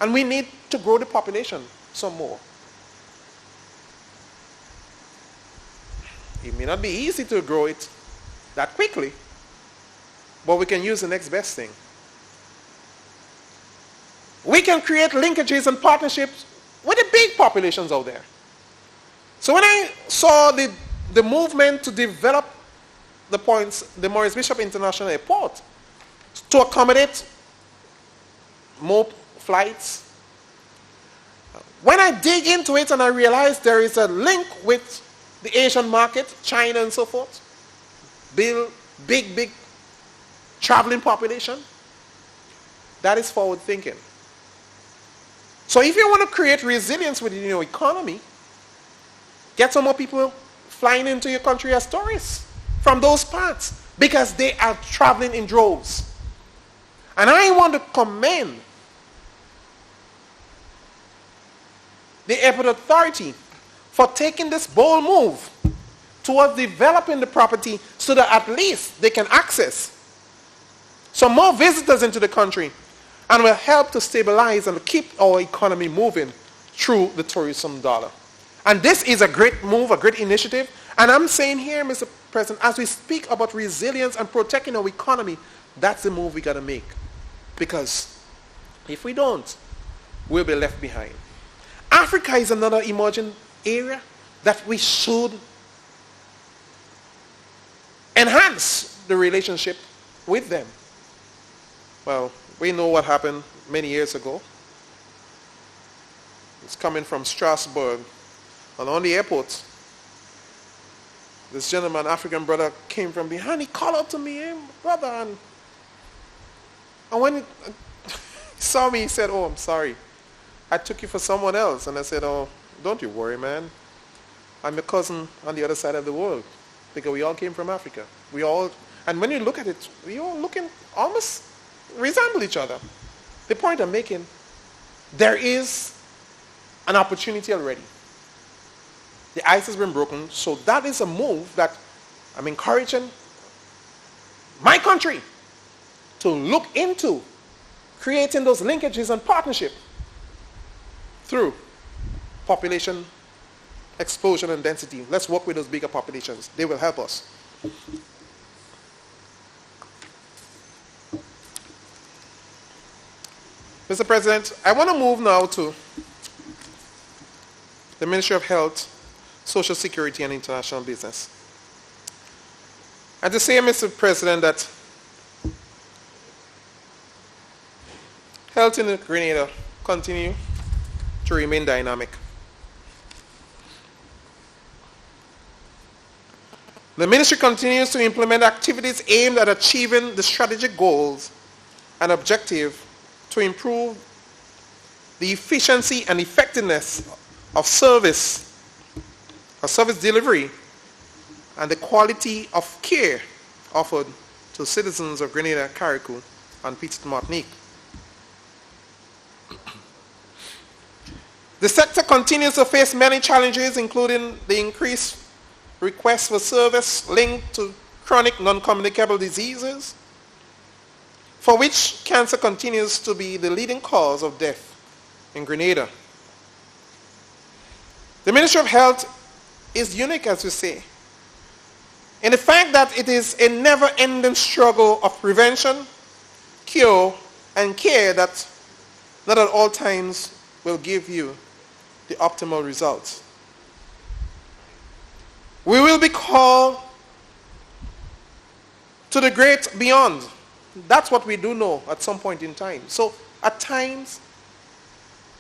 And we need to grow the population some more. It may not be easy to grow it that quickly, but we can use the next best thing. We can create linkages and partnerships with the big populations out there. So when I saw the movement to develop the Maurice Bishop International Airport to accommodate more flights, when I dig into it and I realize there is a link with the Asian market, China and so forth, big traveling population, that is forward thinking. So if you want to create resilience within your economy, get some more people flying into your country as tourists from those parts because they are traveling in droves. And I want to commend the airport authority for taking this bold move towards developing the property so that at least they can access some more visitors into the country and will help to stabilize and keep our economy moving through the tourism dollar. And this is a great move, a great initiative. And I'm saying here, Mr. President, as we speak about resilience and protecting our economy, that's the move we got to make. Because if we don't, we'll be left behind. Africa is another emerging area that we should enhance the relationship with them. Well, we know what happened many years ago. It's coming from Strasbourg. And on the airport, this gentleman, African brother, came from behind. He called out to me, "Hey, brother." And when he saw me, he said, "Oh, I'm sorry. I took you for someone else." And I said, "Oh, don't you worry, man. I'm your cousin on the other side of the world." Because we all came from Africa. And when you look at it, we all looking almost resemble each other. The point I'm making, there is an opportunity already. The ice has been broken, so that is a move that I'm encouraging my country to look into creating those linkages and partnership through population explosion and density. Let's work with those bigger populations. They will help us. Mr. President, I want to move now to the Ministry of Health, Social Security and International Business. And to say, Mr. President, that health in Grenada continue to remain dynamic. The ministry continues to implement activities aimed at achieving the strategic goals and objective to improve the efficiency and effectiveness of service delivery, and the quality of care offered to citizens of Grenada, Carriacou, and Petite Martinique. The sector continues to face many challenges, including the increased requests for service linked to chronic non-communicable diseases, for which cancer continues to be the leading cause of death in Grenada. The Ministry of Health is unique, as we say, in the fact that it is a never-ending struggle of prevention, cure, and care that not at all times will give you the optimal results. We will be called to the great beyond. That's what we do know at some point in time. So at times,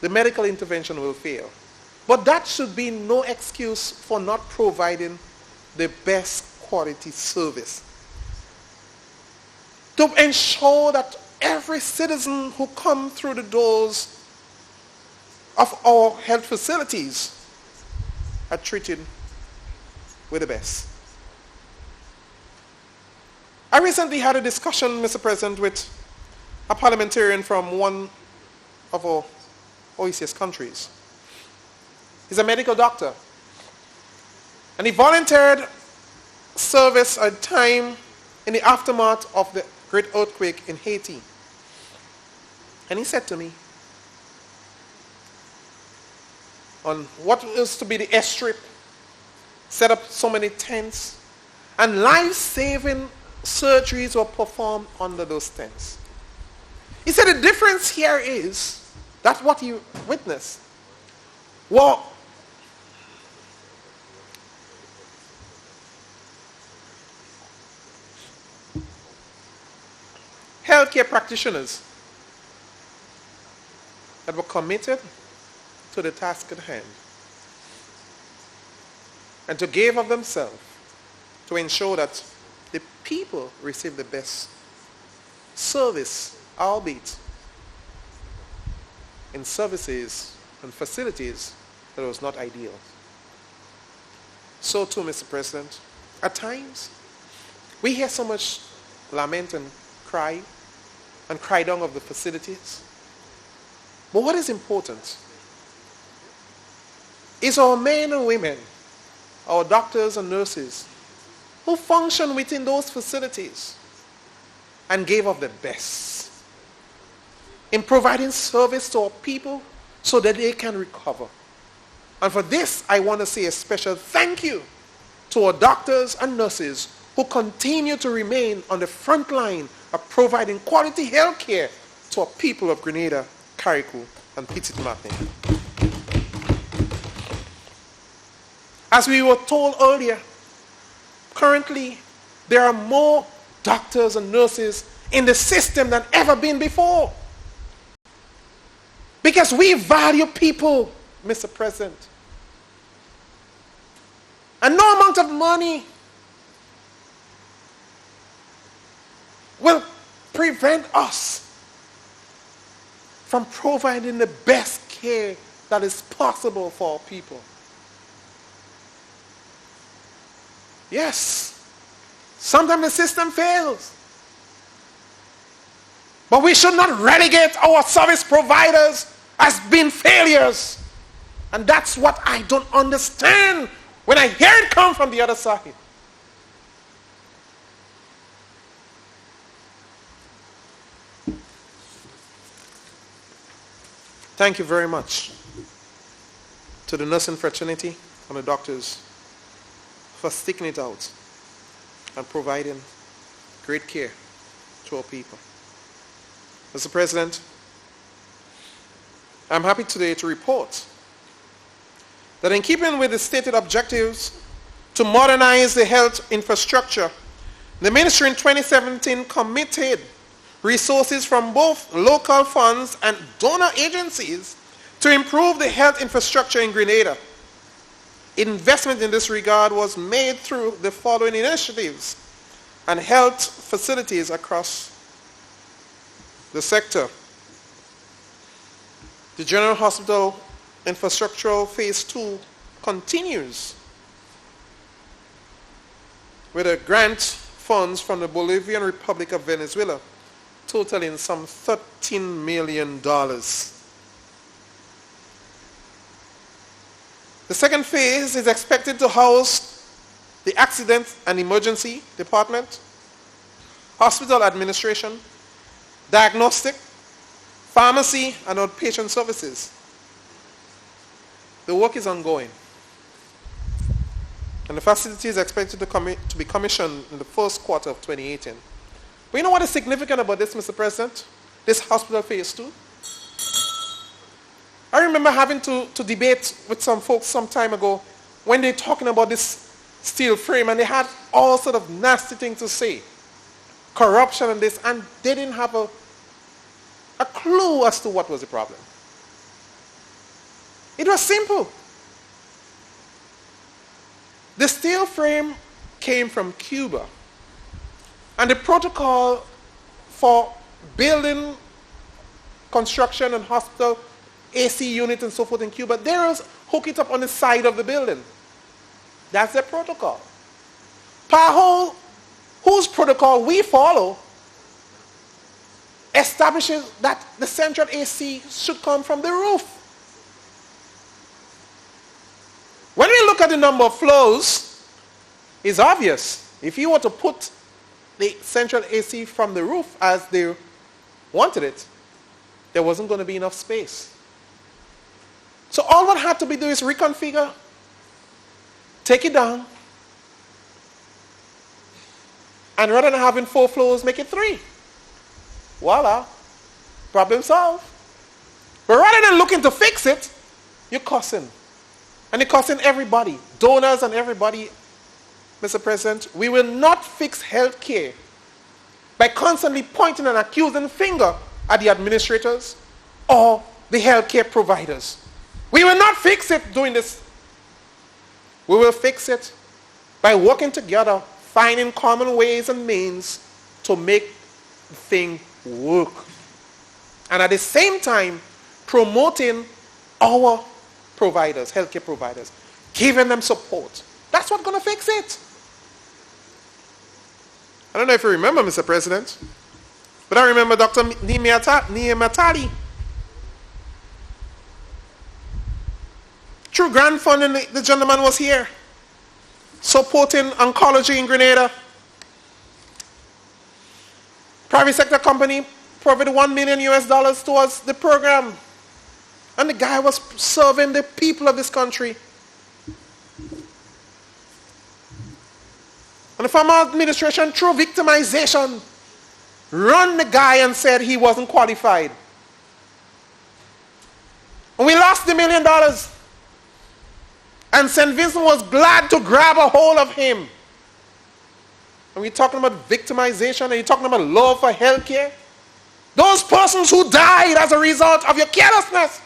the medical intervention will fail. But that should be no excuse for not providing the best quality service. To ensure that every citizen who comes through the doors of our health facilities are treated with the best. I recently had a discussion, Mr. President, with a parliamentarian from one of our OECS countries. He's a medical doctor. And he volunteered service at time in the aftermath of the great earthquake in Haiti. And he said to me, on what is to be the airstrip, set up so many tents, and life-saving surgeries were performed under those tents. He said the difference here is that what you witnessed. Well, healthcare practitioners that were committed to the task at hand and to give of themselves to ensure that the people receive the best service, albeit in services and facilities that was not ideal. So too, Mr. President, at times we hear so much lament and cry down of the facilities. But what is important is our men and women, our doctors and nurses, who function within those facilities and gave of the best in providing service to our people so that they can recover. And for this, I want to say a special thank you to our doctors and nurses who continue to remain on the front line of providing quality health care to our people of Grenada, Carriacou, and Petite Martinique. As we were told earlier, currently there are more doctors and nurses in the system than ever been before. Because we value people, Mr. President. And no amount of money will prevent us from providing the best care that is possible for our people. Yes, sometimes the system fails. But we should not relegate our service providers as being failures. And that's what I don't understand when I hear it come from the other side. Thank you very much to the nursing fraternity and the doctors for sticking it out and providing great care to our people. Mr. President, I'm happy today to report that in keeping with the stated objectives to modernize the health infrastructure, the ministry in 2017 committed resources from both local funds and donor agencies to improve the health infrastructure in Grenada. Investment in this regard was made through the following initiatives and health facilities across the sector. The General Hospital Infrastructural Phase 2 continues with a grant funds from the Bolivarian Republic of Venezuela, totaling some $13 million. The second phase is expected to house the Accident and Emergency Department, Hospital Administration, Diagnostic, Pharmacy, and Outpatient Services. The work is ongoing, and the facility is expected to be commissioned in the first quarter of 2018. But you know what is significant about this, Mr. President? This hospital phase 2? I remember having to debate with some folks some time ago when they're talking about this steel frame, and they had all sort of nasty things to say. Corruption and this, and they didn't have a clue as to what was the problem. It was simple. The steel frame came from Cuba, and the protocol for building, construction, and hospital AC unit and so forth in Cuba, they just hook it up on the side of the building. That's their protocol. PAHO, whose protocol we follow, establishes that the central AC should come from the roof. When we look at the number of flows, it's obvious. If you were to put the central AC from the roof as they wanted it, there wasn't going to be enough space. So all what had to be done is reconfigure, take it down, and rather than having 4 floors, make it 3. Voila, problem solved. But rather than looking to fix it, you're costing. And you're costing everybody, donors and everybody, Mr. President. We will not fix health care by constantly pointing an accusing finger at the administrators or the health care providers. We will not fix it doing this. We will fix it by working together, finding common ways and means to make the thing work. And at the same time, promoting our providers, healthcare providers, giving them support. That's what's going to fix it. I don't know if you remember, Mr. President, but I remember Dr. Niematali. Through grant funding, the gentleman was here, supporting oncology in Grenada. Private sector company provided $1 million towards the program. And the guy was serving the people of this country. And the former administration, through victimization, run the guy and said he wasn't qualified. And we lost the $1 million. And St. Vincent was glad to grab a hold of him. And we're talking about victimization, and you're talking about love for healthcare. Those persons who died as a result of your carelessness,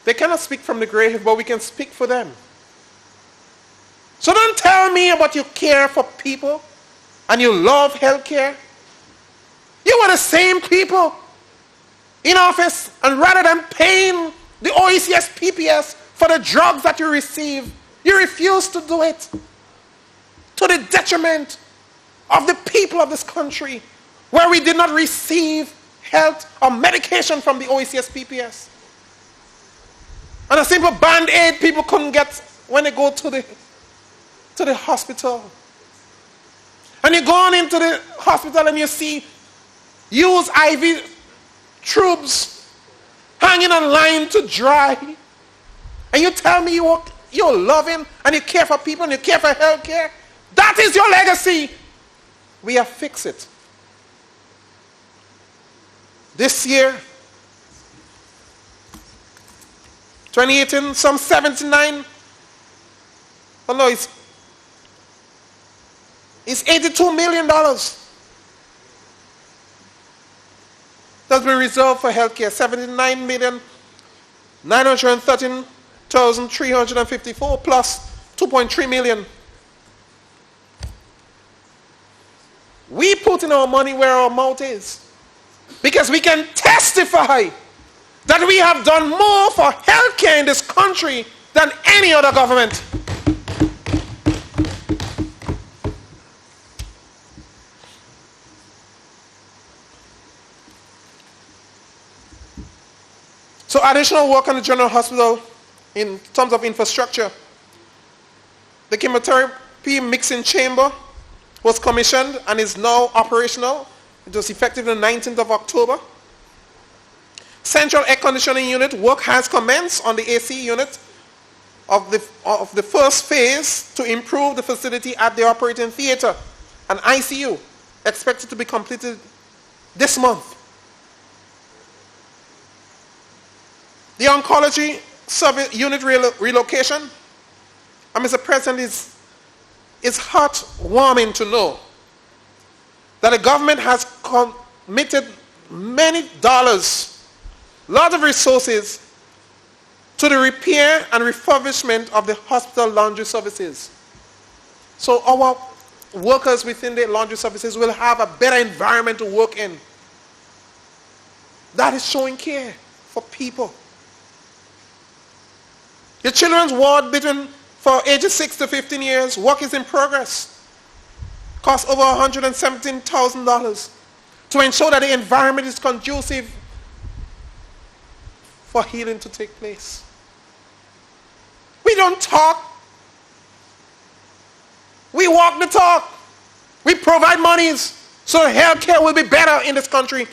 they cannot speak from the grave, but we can speak for them. So don't tell me about you care for people and you love healthcare. You are the same people in office, and rather than paying the OECS PPS for the drugs that you receive, you refuse to do it, to the detriment of the people of this country, where we did not receive health or medication from the OECS PPS. And a simple Band-Aid people couldn't get when they go to the hospital. And you go on into the hospital and you see used IV tubes hanging on line to dry. And you tell me you're loving and you care for people and you care for health care. That is your legacy. We have fixed it. This year, 2018, some 79. Oh no, it's $82 million that's been reserved for healthcare, 79,913,354 plus 2.3 million. We put in our money where our mouth is, because we can testify that we have done more for healthcare in this country than any other government. So additional work on the General Hospital in terms of infrastructure. The chemotherapy mixing chamber was commissioned and is now operational. It was effective on the 19th of October. Central air conditioning unit work has commenced on the AC unit of the first phase to improve the facility at the operating theater and ICU, expected to be completed this month. The oncology service unit relocation, and Mr. President, it's heartwarming to know that the government has committed many dollars, lots of resources to the repair and refurbishment of the hospital laundry services. So our workers within the laundry services will have a better environment to work in. That is showing care for people. The children's ward for ages 6 to 15 years, work is in progress. Costs over $117,000 to ensure that the environment is conducive for healing to take place. We don't talk. We walk the talk. We provide monies so healthcare will be better in this country.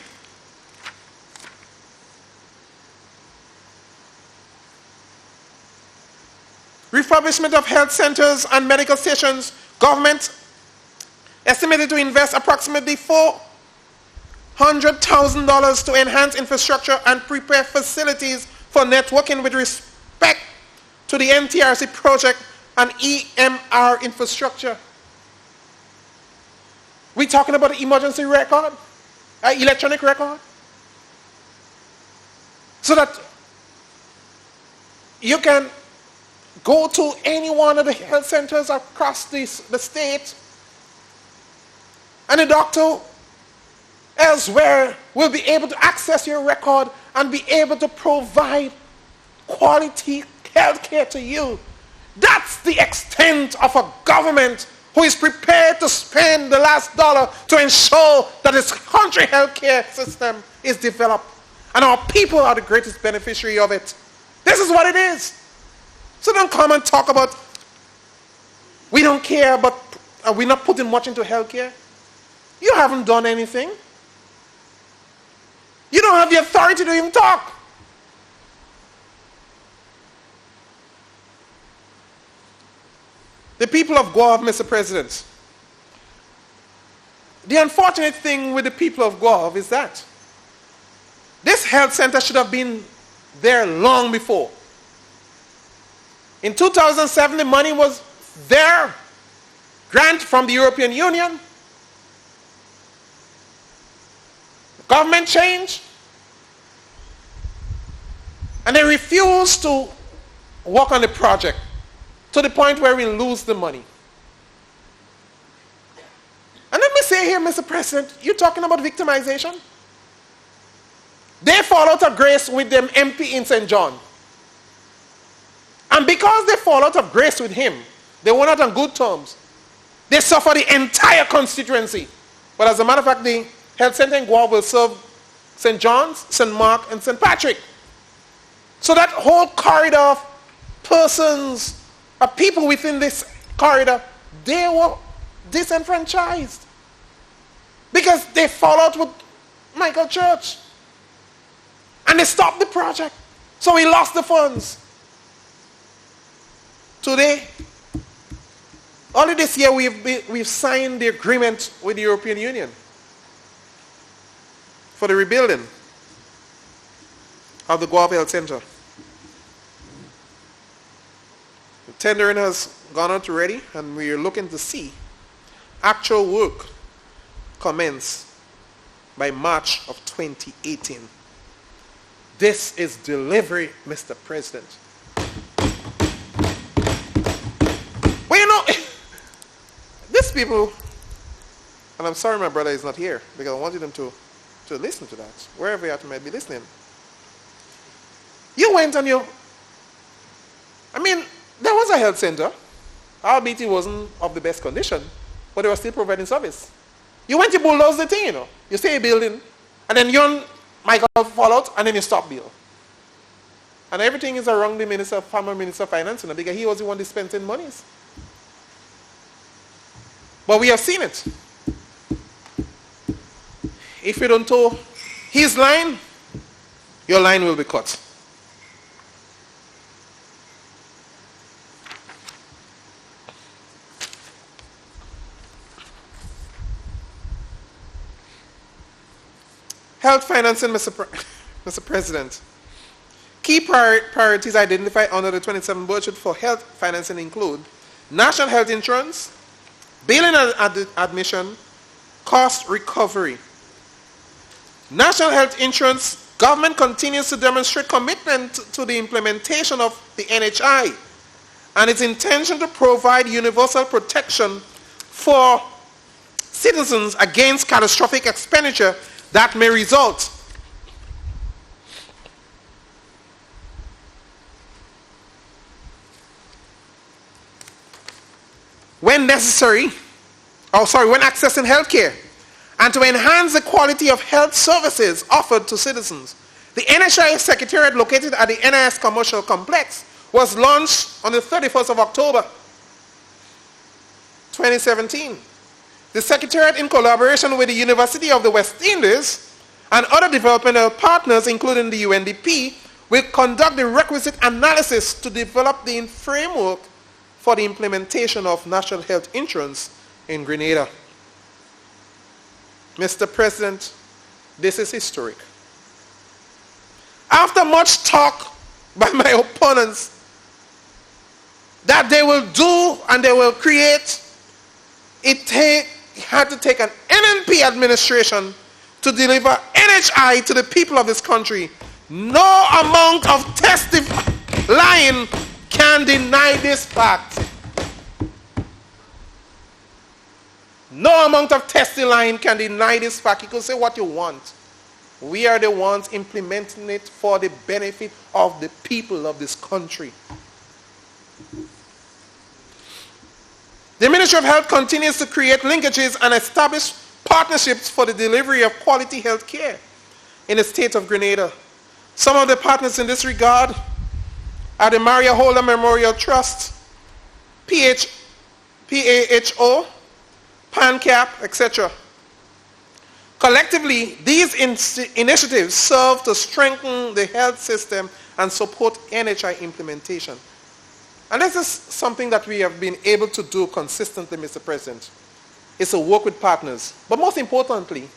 Refurbishment of health centers and medical stations. Government estimated to invest approximately $400,000 to enhance infrastructure and prepare facilities for networking with respect to the NTRC project and EMR infrastructure. We're talking about the emergency record, electronic record, so that you can go to any one of the health centers across the state, and the doctor elsewhere will be able to access your record and be able to provide quality health care to you. That's the extent of a government who is prepared to spend the last dollar to ensure that this country health care system is developed. And our people are the greatest beneficiary of it. This is what it is. So don't come and talk about, we don't care, but we're not putting much into healthcare. You haven't done anything. You don't have the authority to even talk. The people of Guave, Mr. President, the unfortunate thing with the people of Guave is that this health center should have been there long before. In 2007, the money was there, grant from the European Union. Government change, and they refused to work on the project to the point where we lose the money. And let me say here, Mr. President, you're talking about victimization? They fall out of grace with them MP in St. John. And because they fall out of grace with him, they were not on good terms. They suffer the entire constituency. But as a matter of fact, the health center in Guave will serve St. John's, St. Mark, and St. Patrick. So that whole corridor of persons, of people within this corridor, they were disenfranchised. Because they fall out with Michael Church. And they stopped the project. So we lost the funds. Today, only this year we've signed the agreement with the European Union for the rebuilding of the Guave Health Center. The tendering has gone out already, and we are looking to see actual work commence by March of 2018. This is delivery, Mr. President. Well, you know, these people, and I'm sorry my brother is not here, because I wanted them to listen to that, wherever you might be listening. You went and there was a health center, albeit it wasn't of the best condition, but they were still providing service. You went to bulldoze the thing, You say a building, and then you and Michael fall out, and then you stop bill. And everything is around the former Minister of Finance, because he was the one dispensing monies. But we have seen it. If you don't toe his line, your line will be cut. Health financing, Mr. President. Key priorities identified under the 27 budget for health financing include national health insurance, billing and admission, cost recovery. National health insurance, government continues to demonstrate commitment to the implementation of the NHI and its intention to provide universal protection for citizens against catastrophic expenditure that may result. When necessary, when accessing healthcare, and to enhance the quality of health services offered to citizens. The NHI Secretariat located at the NIS Commercial Complex was launched on the 31st of October, 2017. The Secretariat, in collaboration with the University of the West Indies and other developmental partners, including the UNDP, will conduct the requisite analysis to develop the framework for the implementation of national health insurance in Grenada. Mr. President, this is historic. After much talk by my opponents that they will do and they will create, it had to take an NNP administration to deliver NHI to the people of this country. No amount of testifying can deny this fact. No amount of testifying can deny this fact. You can say what you want. We are the ones implementing it for the benefit of the people of this country. The Ministry of Health continues to create linkages and establish partnerships for the delivery of quality health care in the state of Grenada. Some of the partners in this regard are the Maria Holder Memorial Trust, PAHO, PANCAP, etc. Collectively, these initiatives serve to strengthen the health system and support NHI implementation. And this is something that we have been able to do consistently, Mr. President, is to work with partners. But most importantly,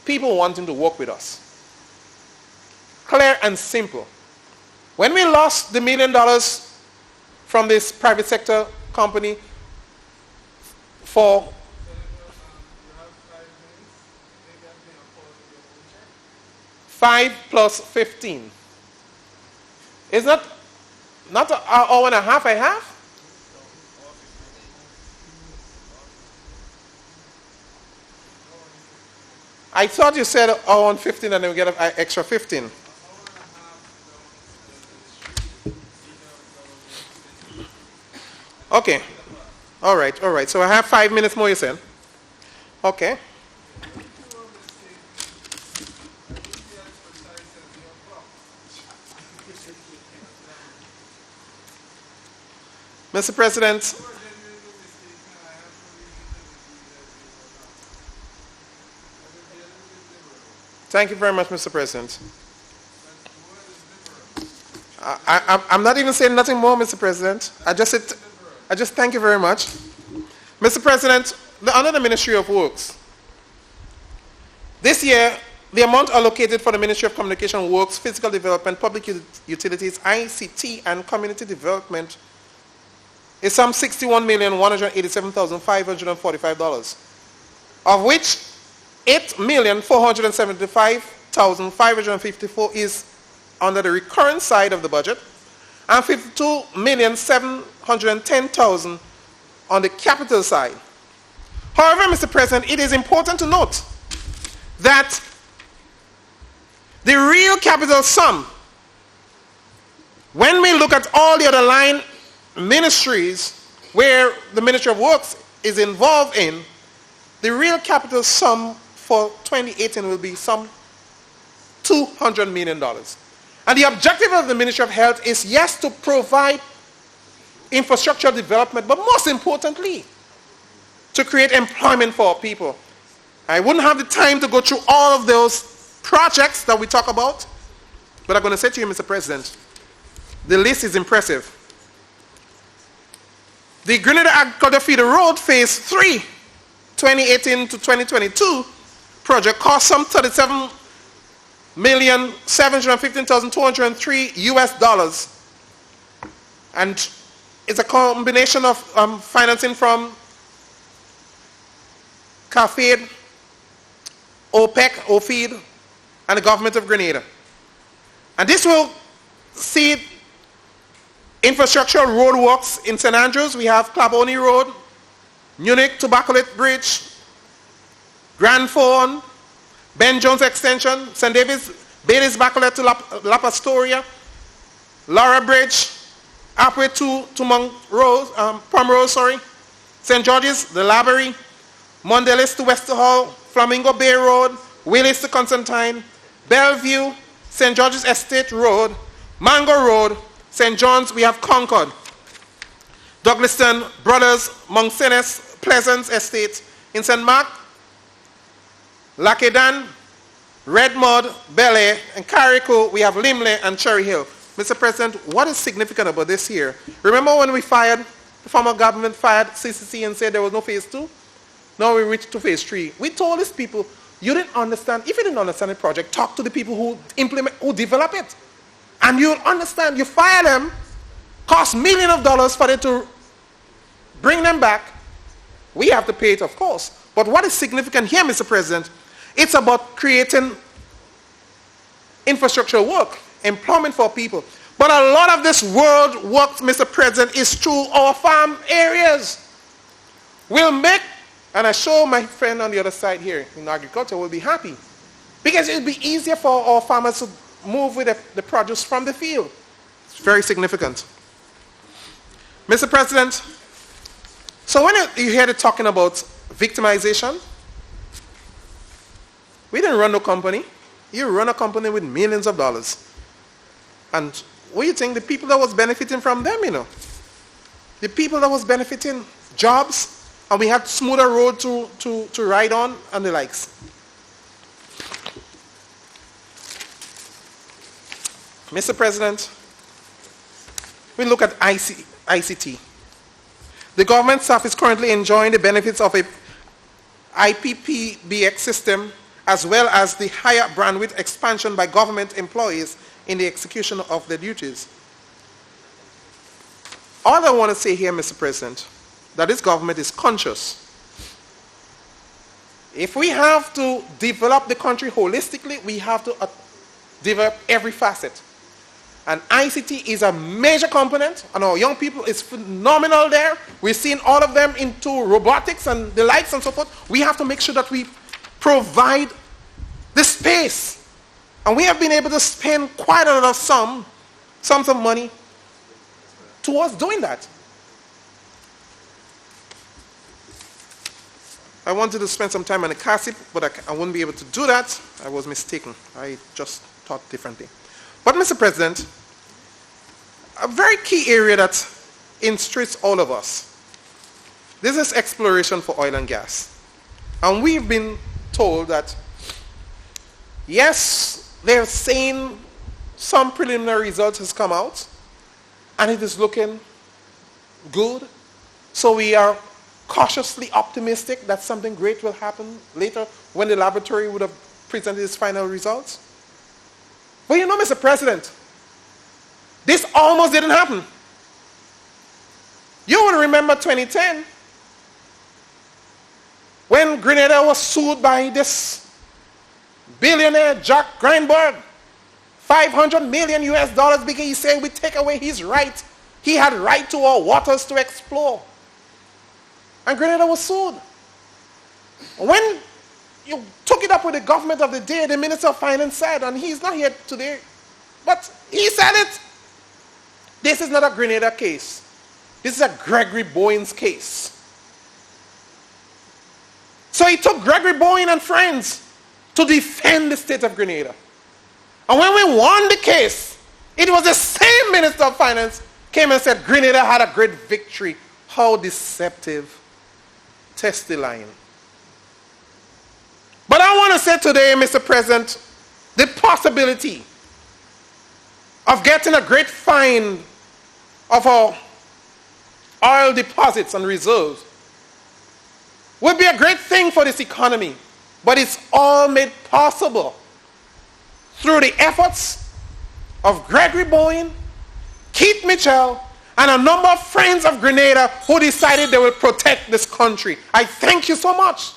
people wanting to work with us. Clear and simple. When we lost the $1 million from this private sector company for 5 plus 15. Is that not an hour and a half I have? I thought you said hour and 15 and then we get an extra 15. Okay. All right. So I have 5 minutes more, you said? Okay. Mr. President, thank you very much, Mr. President. I'm not even saying nothing more, Mr. President. I just thank you very much. Mr. President, under the Ministry of Works, this year, the amount allocated for the Ministry of Communication, Works, Physical Development, Public Utilities, ICT, and Community Development is some $61,187,545, of which 8,475,554 is under the recurrent side of the budget, and 52,710,000 on the capital side. However, Mr. President, it is important to note that the real capital sum, when we look at all the other line ministries where the Ministry of Works is involved in, the real capital sum for 2018 will be some $200 million. And the objective of the Ministry of Health is, yes, to provide infrastructure development, but most importantly, to create employment for our people. I wouldn't have the time to go through all of those projects that we talk about, but I'm going to say to you, Mr. President, the list is impressive. The Grenada Agriculture Feeder Road Phase 3, 2018 to 2022 project cost some $37,715,203 US, and it's a combination of financing from CAFAID, OPEC, OFEED, and the government of Grenada. And this will see infrastructural roadworks in St. Andrews. We have Claboni Road, Munich to Bacolet Bridge, Grand Fawn, Ben Jones Extension, St. David's, Bailey's Bacolet to La Pastoria, Laura Bridge, Upway to Pomrose, St. George's, the Laborie, Mondelez to Westerhall, Flamingo Bay Road, Willis to Constantine, Bellevue, St. George's Estate Road, Mango Road, St. John's, we have Concord, Douglaston, Brothers, Mount Cenis, Pleasance Estate, in St. Mark, Lakedan, Redmond, Bel Air, and Carrico, we have Limley and Cherry Hill. Mr. President, what is significant about this here? Remember when we fired, the former government fired CCC and said there was no phase 2? Now we reached to phase 3. We told these people, you didn't understand, if you didn't understand the project, talk to the people who develop it. And you'll understand, you fire them, cost millions of dollars for them to bring them back. We have to pay it, of course. But what is significant here, Mr. President, it's about creating infrastructure work, employment for people. But a lot of this world work, Mr. President, is through our farm areas. We'll make, and I show my friend on the other side here in agriculture will be happy, because it'll be easier for our farmers to move with the produce from the field. It's very significant. Mr. President, so when you hear it talking about victimization, we didn't run no company. You run a company with millions of dollars. And what do you think? The people that was benefiting from them, you know? The people that was benefiting, jobs, and we had smoother road to ride on and the likes. Mr. President, we look at ICT. The government staff is currently enjoying the benefits of a IPPBX system, as well as the higher bandwidth expansion by government employees in the execution of their duties. All I want to say here, Mr. President, that this government is conscious. If we have to develop the country holistically, we have to develop every facet. And ICT is a major component, and our young people is phenomenal there. We've seen all of them into robotics and the likes and so forth. We have to make sure that we provide the space. And we have been able to spend quite a lot of sums of money towards doing that. I wanted to spend some time on the CACIP, but I wouldn't be able to do that. I was mistaken. I just thought differently. But Mr. President, a very key area that interests all of us, this is exploration for oil and gas. And we've been told that, yes, they're saying some preliminary results has come out, and it is looking good. So we are cautiously optimistic that something great will happen later when the laboratory would have presented its final results. But you know, Mr. President, this almost didn't happen. You will remember 2010. when Grenada was sued by this billionaire Jack Greenberg, $500 million because he said we take away his right. He had right to our waters to explore. And Grenada was sued. When you took it up with the government of the day, the Minister of Finance said, and he's not here today, but he said it, this is not a Grenada case. This is a Gregory Bowen's case. So he took Gregory Bowen and friends to defend the state of Grenada. And when we won the case, it was the same Minister of Finance came and said Grenada had a great victory. How deceptive. Test the line. But I want to say today, Mr. President, the possibility of getting a great find of our oil deposits and reserves would be a great thing for this economy. But it's all made possible through the efforts of Gregory Bowen, Keith Mitchell, and a number of friends of Grenada who decided they will protect this country. I thank you so much.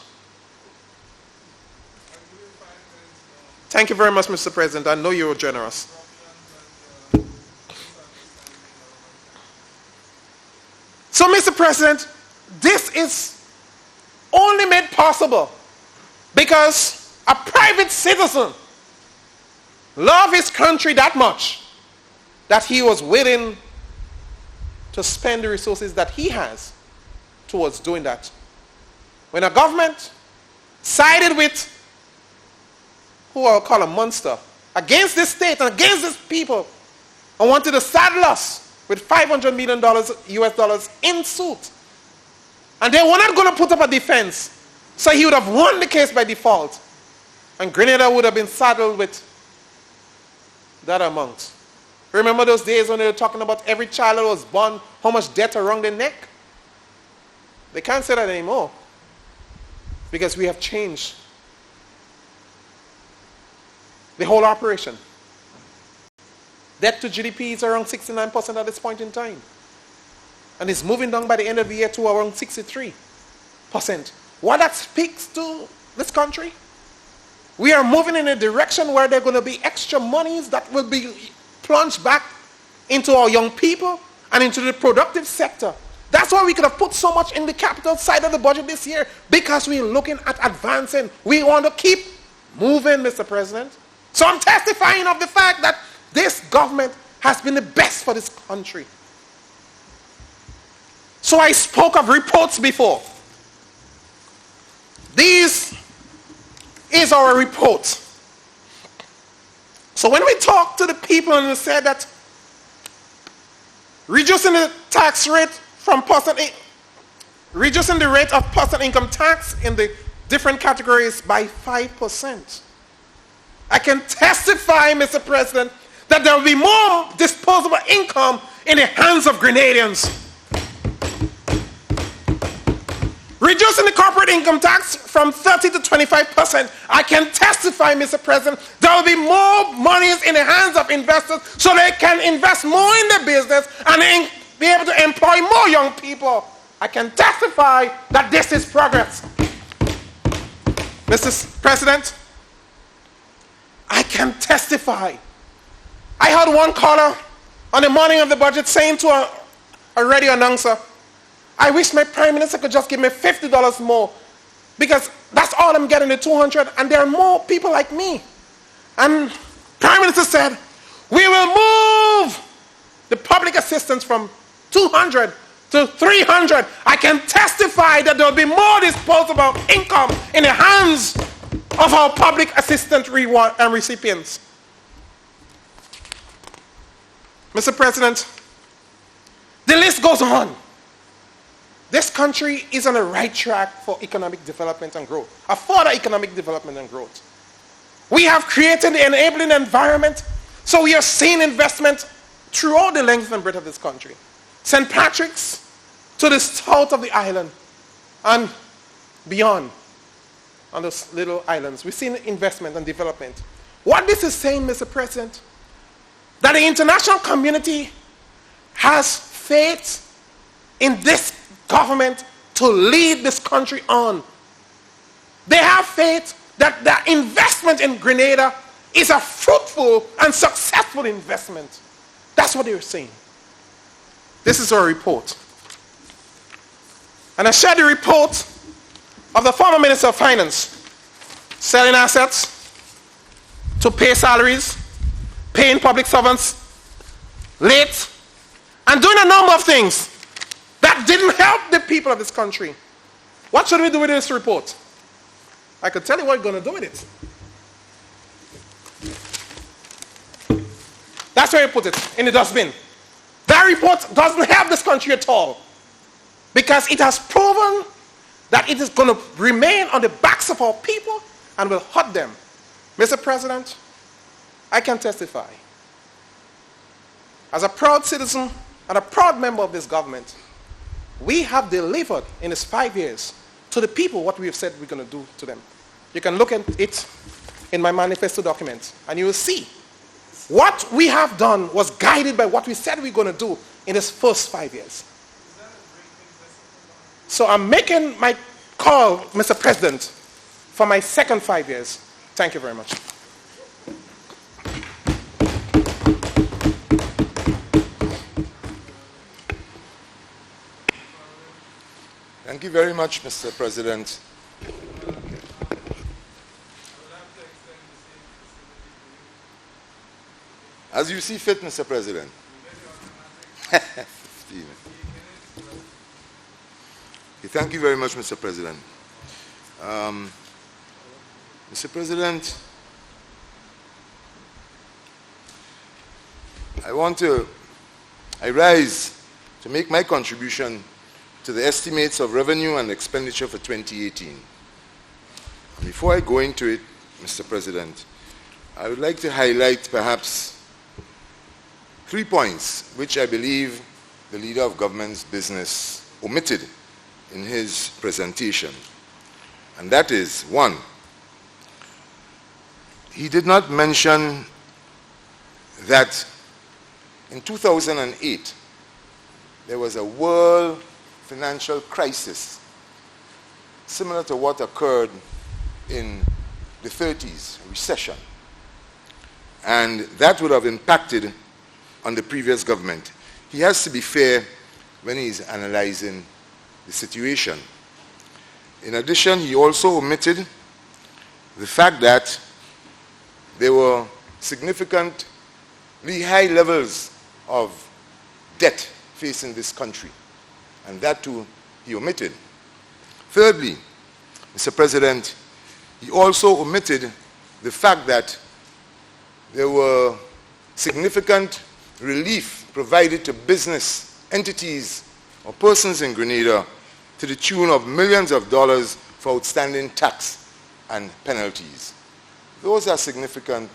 Thank you very much, Mr. President. I know you were generous. So, Mr. President, this is only made possible because a private citizen loved his country that much that he was willing to spend the resources that he has towards doing that. When a government sided with who I'll call a monster against this state and against this people and wanted to saddle us with $500 million US dollars in suit, and they were not going to put up a defense, so he would have won the case by default, and Grenada would have been saddled with that amount. Remember those days when they were talking about every child that was born, how much debt around their neck? They can't say that anymore because we have changed the whole operation. Debt to GDP is around 69% at this point in time. And it's moving down by the end of the year to around 63%. What that speaks to this country? We are moving in a direction where there are going to be extra monies that will be plunged back into our young people and into the productive sector. That's why we could have put so much in the capital side of the budget this year, because we're looking at advancing. We want to keep moving, Mr. President. So I'm testifying of the fact that this government has been the best for this country. So I spoke of reports before. This is our report. So when we talk to the people and we say that reducing the tax rate from reducing the rate of personal income tax in the different categories by 5%, I can testify, Mr. President, that there will be more disposable income in the hands of Grenadians. Reducing the corporate income tax from 30 to 25%, I can testify, Mr. President, there will be more monies in the hands of investors so they can invest more in their business and be able to employ more young people. I can testify that this is progress. Mr. President, I can testify. I heard one caller on the morning of the budget saying to a radio announcer, I wish my Prime Minister could just give me $50 more because that's all I'm getting, the $200, and there are more people like me. And Prime Minister said, we will move the public assistance from $200 to $300. I can testify that there will be more disposable income in the hands of our public assistance reward and recipients. Mr. President, the list goes on. This country is on the right track for economic development and growth, a further economic development and growth. We have created the enabling environment, so we are seeing investment throughout the length and breadth of this country. St. Patrick's to the south of the island and beyond on those little islands. We've seen investment and development. What this is saying, Mr. President, that the international community has faith in this government to lead this country on They have faith that the investment in Grenada is a fruitful and successful investment. That's what they were saying. This is our report. And I shared the report of the former Minister of Finance, selling assets to pay salaries, paying public servants late, and doing a number of things that didn't help the people of this country. What should we do with this report? I could tell you what we're going to do with it. That's where you put it, in the dustbin. That report doesn't help this country at all, because it has proven that it is going to remain on the backs of our people and will hurt them. Mr. President, I can testify, as a proud citizen and a proud member of this government, we have delivered in this 5 years to the people what we have said we're going to do to them. You can look at it in my manifesto document, and you will see what we have done was guided by what we said we were going to do in this first 5 years. So I'm making my call, Mr. President, for my second 5 years. Thank you very much. Thank you very much, Mr. President. As you see fit, Mr. President. Thank you very much, Mr. President. Mr. President, I rise to make my contribution to the estimates of revenue and expenditure for 2018. Before I go into it, Mr. President, I would like to highlight perhaps 3 points which I believe the Leader of Government's business omitted in his presentation. And that is, 1, he did not mention that in 2008 there was a world financial crisis similar to what occurred in the 30s, recession. And that would have impacted on the previous government. He has to be fair when he's analyzing the situation. In addition, he also omitted the fact that there were significantly high levels of debt facing this country, and that too he omitted. Thirdly, Mr. President, he also omitted the fact that there were significant relief provided to business entities or persons in Grenada to the tune of millions of dollars for outstanding tax and penalties. Those are significant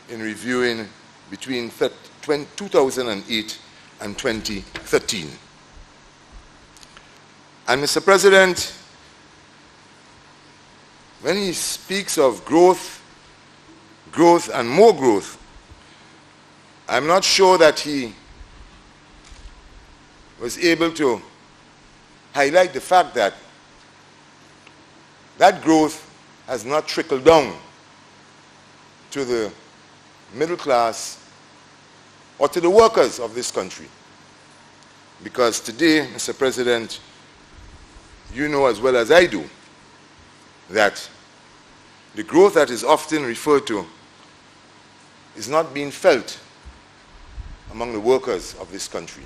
in reviewing between 2008 and 2013. And Mr. President, when he speaks of growth and more growth, I'm not sure that he was able to highlight the fact that that growth has not trickled down to the middle class or to the workers of this country. Because today, Mr. President, you know as well as I do that the growth that is often referred to is not being felt among the workers of this country.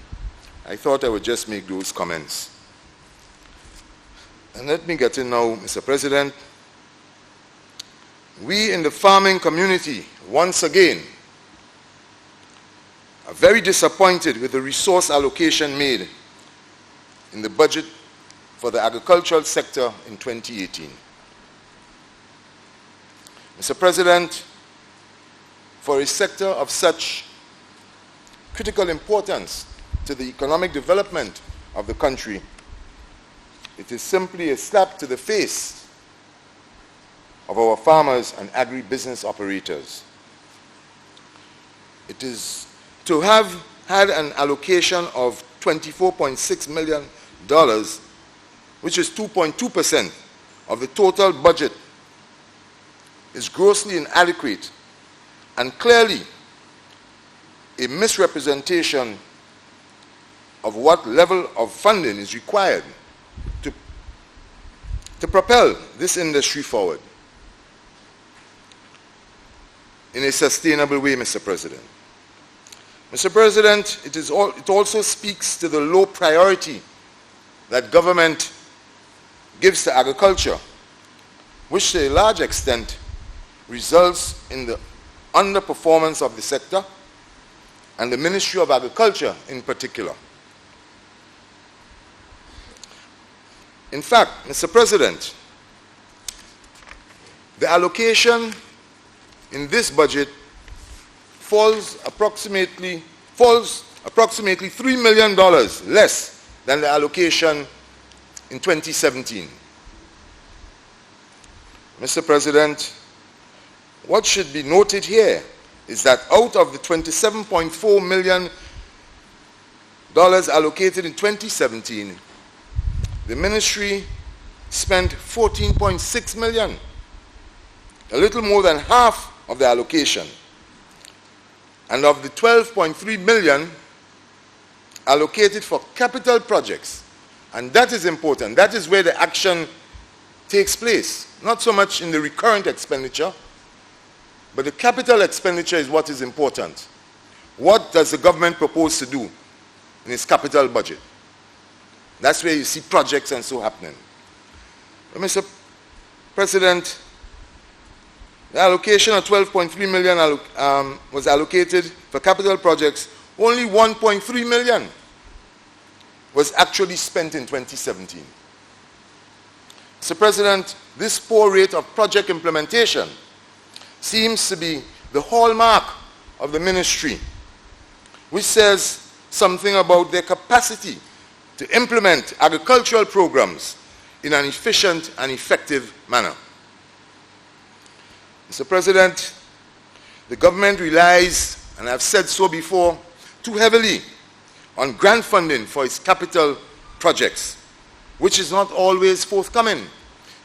I thought I would just make those comments. And let me get in now, Mr. President. We in the farming community, once again, are very disappointed with the resource allocation made in the budget for the agricultural sector in 2018. Mr. President, for a sector of such critical importance to the economic development of the country, it is simply a slap to the face of our farmers and agribusiness operators. It is to have had an allocation of $24.6 million, which is 2.2% of the total budget is grossly inadequate and clearly a misrepresentation of what level of funding is required to propel this industry forward in a sustainable way, Mr. President. Mr. President, it also speaks to the low priority that government gives to agriculture, which to a large extent results in the underperformance of the sector and the Ministry of Agriculture in particular. In fact, Mr. President, the allocation in this budget falls approximately $3 million less than the allocation in 2017. Mr. President, what should be noted here is that out of the $27.4 million allocated in 2017, the ministry spent $14.6 million, a little more than half of the allocation. And of the $12.3 million allocated for capital projects, and that is important. That is where the action takes place. Not so much in the recurrent expenditure, but the capital expenditure is what is important. What does the government propose to do in its capital budget? That's where you see projects and so happening. But Mr. President, the allocation of $12.3 million was allocated for capital projects. Only $1.3 million was actually spent in 2017. Mr. President, this poor rate of project implementation seems to be the hallmark of the ministry, which says something about their capacity to implement agricultural programs in an efficient and effective manner. Mr. President, the government relies, and I've said so before, too heavily on grant funding for its capital projects, which is not always forthcoming.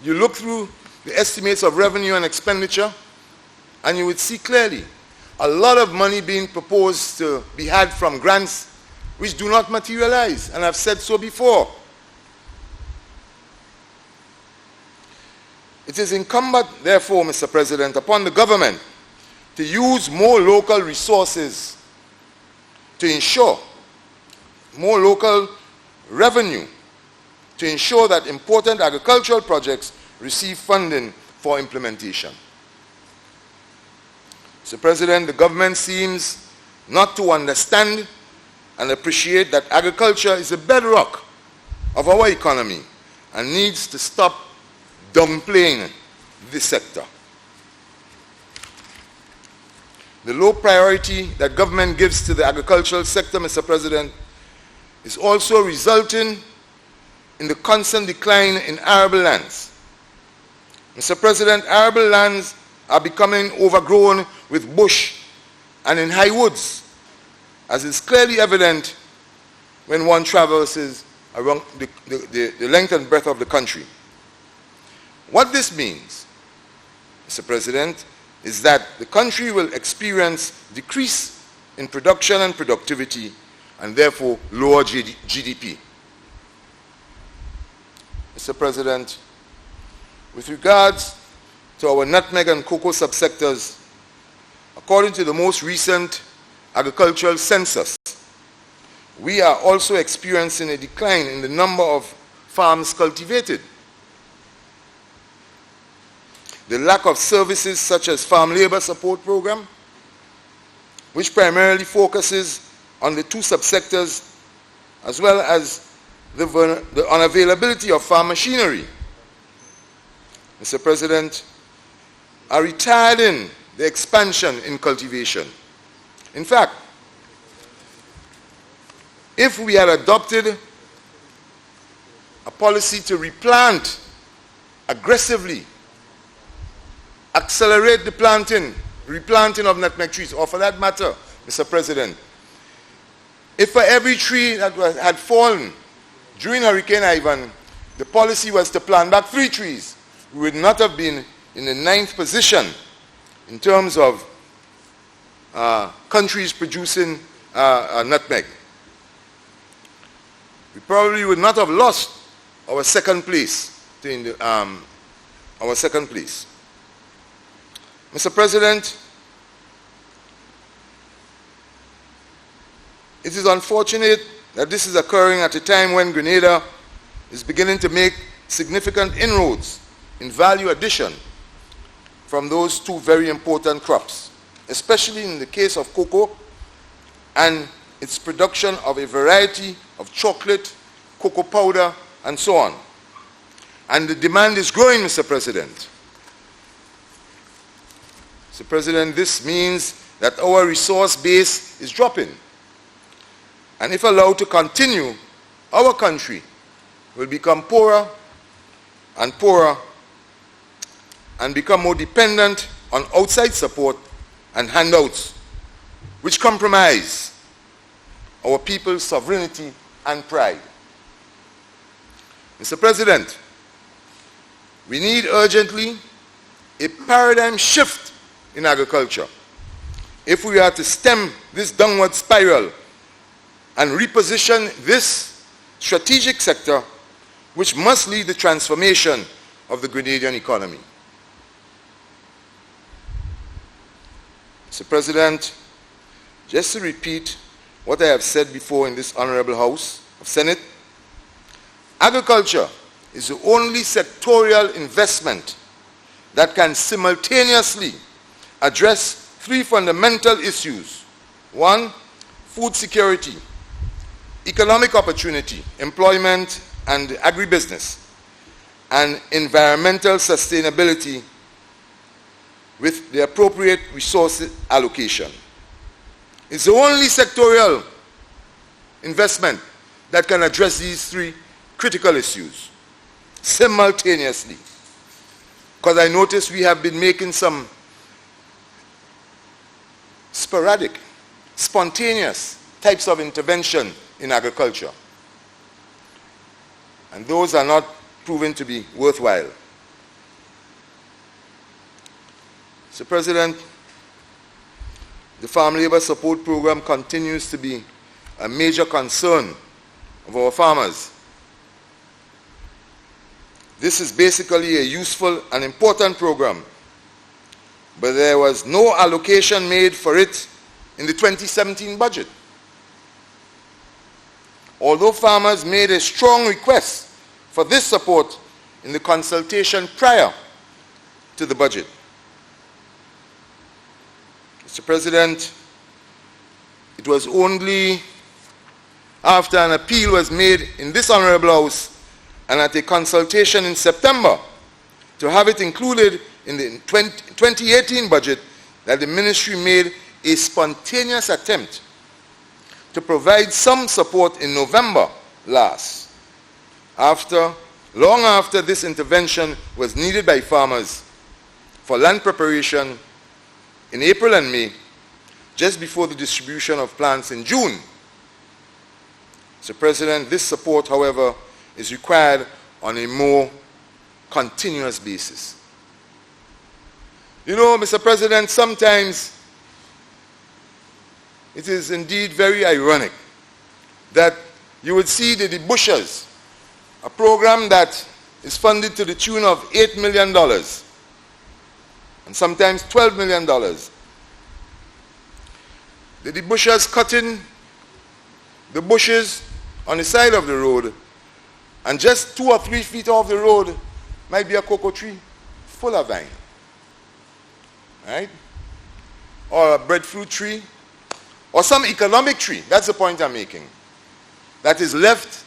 You look through the estimates of revenue and expenditure, and you would see clearly a lot of money being proposed to be had from grants which do not materialize, and I've said so before. It is incumbent, therefore, Mr. President, upon the government to use more local resources to ensure more local revenue to ensure that important agricultural projects receive funding for implementation. Mr. President, the government seems not to understand and appreciate that agriculture is the bedrock of our economy and needs to stop downplaying this sector. The low priority that government gives to the agricultural sector, Mr. President, is also resulting in the constant decline in arable lands. Mr. President, arable lands are becoming overgrown with bush and in high woods, as is clearly evident when one traverses around the length and breadth of the country. What this means, Mr. President, is that the country will experience decrease in production and productivity and therefore lower GDP. Mr. President, with regards to our nutmeg and cocoa subsectors, according to the most recent agricultural census, we are also experiencing a decline in the number of farms cultivated. The lack of services such as farm labor support program, which primarily focuses on the two subsectors, as well as the unavailability of farm machinery, Mr. President, are retarding the expansion in cultivation. In fact, if we had adopted a policy to replant aggressively, accelerate the replanting of nutmeg trees, or for that matter, Mr. President, if for every tree that had fallen during Hurricane Ivan, the policy was to plant back 3 trees, we would not have been in the 9th position in terms of countries producing nutmeg. We probably would not have lost our second place to our second place. Mr. President, it is unfortunate that this is occurring at a time when Grenada is beginning to make significant inroads in value addition from those two very important crops, especially in the case of cocoa and its production of a variety of chocolate, cocoa powder, and so on. And the demand is growing, Mr. President. Mr. President, this means that our resource base is dropping. And if allowed to continue, our country will become poorer and poorer and become more dependent on outside support and handouts, which compromise our people's sovereignty and pride. Mr. President, we need urgently a paradigm shift in agriculture if we are to stem this downward spiral and reposition this strategic sector, which must lead the transformation of the Grenadian economy. Mr. President, just to repeat what I have said before in this Honorable House of Senate, agriculture is the only sectorial investment that can simultaneously address three fundamental issues. One, food security, economic opportunity, employment and agribusiness, and environmental sustainability with the appropriate resource allocation. It's the only sectorial investment that can address these three critical issues simultaneously. Because I notice we have been making some sporadic, spontaneous types of intervention in agriculture. And those are not proven to be worthwhile. Mr. President, the Farm Labor Support Program continues to be a major concern of our farmers. This is basically a useful and important program, but there was no allocation made for it in the 2017 budget. Although farmers made a strong request for this support in the consultation prior to the budget. Mr. President, it was only after an appeal was made in this Honorable House and at a consultation in September to have it included in the 2018 budget that the ministry made a spontaneous attempt to provide some support in November last, long after this intervention was needed by farmers for land preparation in April and May, just before the distribution of plants in June. Mr. President, this support, however, is required on a more continuous basis. You know, Mr. President, sometimes it is indeed very ironic that you would see the Bushers, a program that is funded to the tune of $8 million and sometimes $12 million. The Bushers cutting the bushes on the side of the road, and just 2 or 3 feet off the road might be a cocoa tree full of vine, right? Or a breadfruit tree, or some economic tree. That's the point I'm making. That is left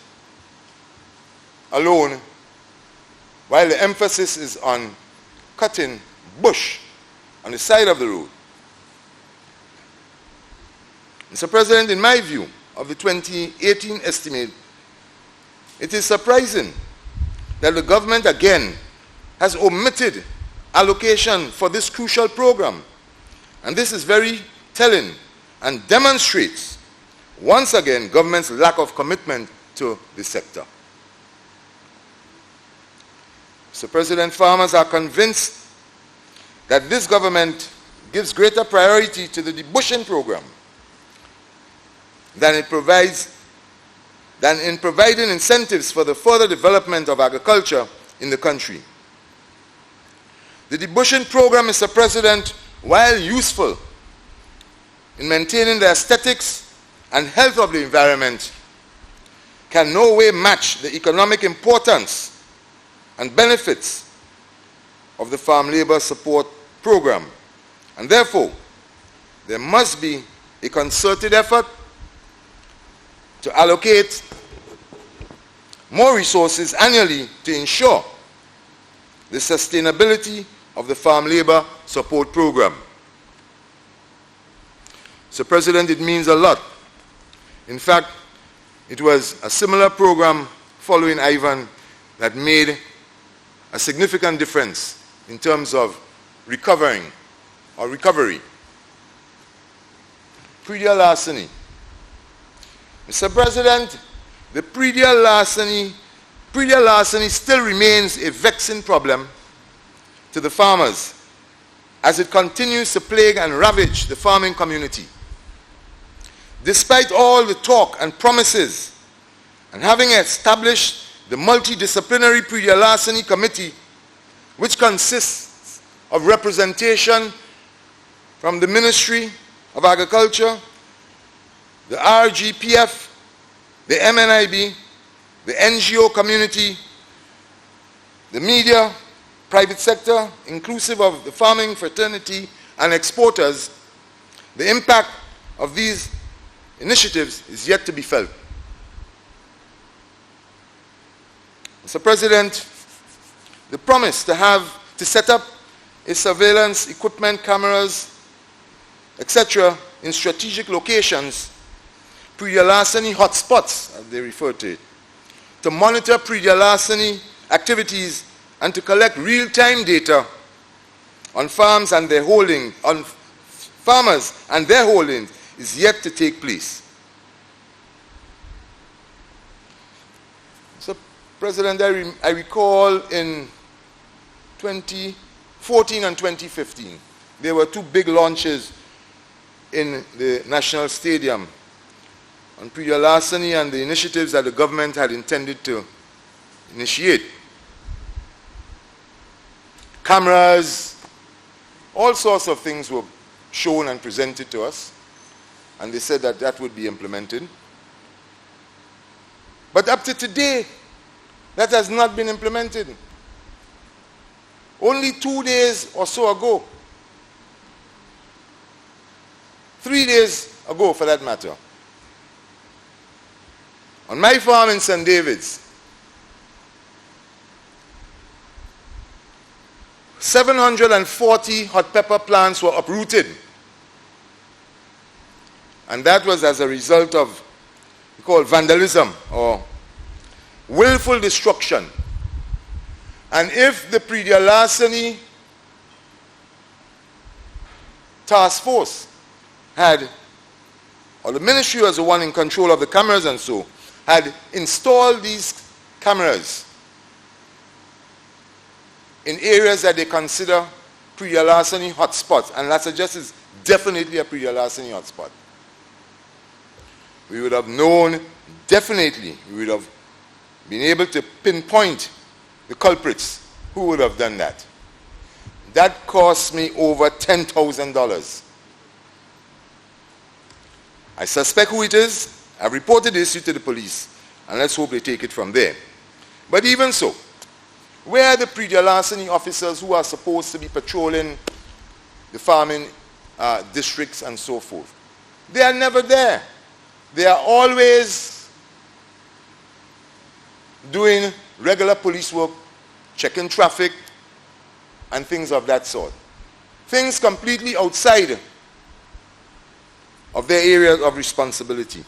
alone while the emphasis is on cutting bush on the side of the road. Mr. President, in my view of the 2018 estimate, it is surprising that the government again has omitted allocation for this crucial program. And this is very telling and demonstrates once again government's lack of commitment to the sector. Mr. President, farmers are convinced that this government gives greater priority to the debushing program than in providing incentives for the further development of agriculture in the country. The debushing program, Mr. President, while useful in maintaining the aesthetics and health of the environment, can no way match the economic importance and benefits of the farm labor support program. And therefore, there must be a concerted effort to allocate more resources annually to ensure the sustainability of the farm labor support program. Mr. President, it means a lot. In fact, it was a similar program following Ivan that made a significant difference in terms of recovery. Predial larceny. Mr. President, the predial larceny still remains a vexing problem to the farmers as it continues to plague and ravage the farming community. Despite all the talk and promises, and having established the multidisciplinary predial larceny committee, which consists of representation from the Ministry of Agriculture, the RGPF, the MNIB, the NGO community, the media, private sector, inclusive of the farming fraternity and exporters, the impact of these initiatives is yet to be felt. Mr. President, the promise to set up a surveillance equipment, cameras, etc. in strategic locations, predial larceny hotspots, as they refer to it, to monitor predial larceny activities and to collect real-time data on farms and their holdings, on farmers and their holdings, is yet to take place. So, President, I recall in 2014 and 2015, there were two big launches in the National Stadium on predial larceny and the initiatives that the government had intended to initiate. Cameras, all sorts of things were shown and presented to us, and they said that that would be implemented. But up to today, that has not been implemented. Only 2 days or so ago, 3 days ago for that matter, on my farm in St. David's, 740 hot pepper plants were uprooted. And that was as a result of we call vandalism or willful destruction. And if the predial larceny task force had, or the ministry was the one in control of the cameras and so, had installed these cameras in areas that they consider predial larceny hotspots, and La Sagesse is definitely a predial larceny hotspot, we would have known, definitely, we would have been able to pinpoint the culprits who would have done that. That cost me over $10,000. I suspect who it is. I've reported the issue to the police, and let's hope they take it from there. But even so, where are the predial larceny officers who are supposed to be patrolling the farming districts and so forth? They are never there. They are always doing regular police work, checking traffic, and things of that sort. Things completely outside of their areas of responsibility.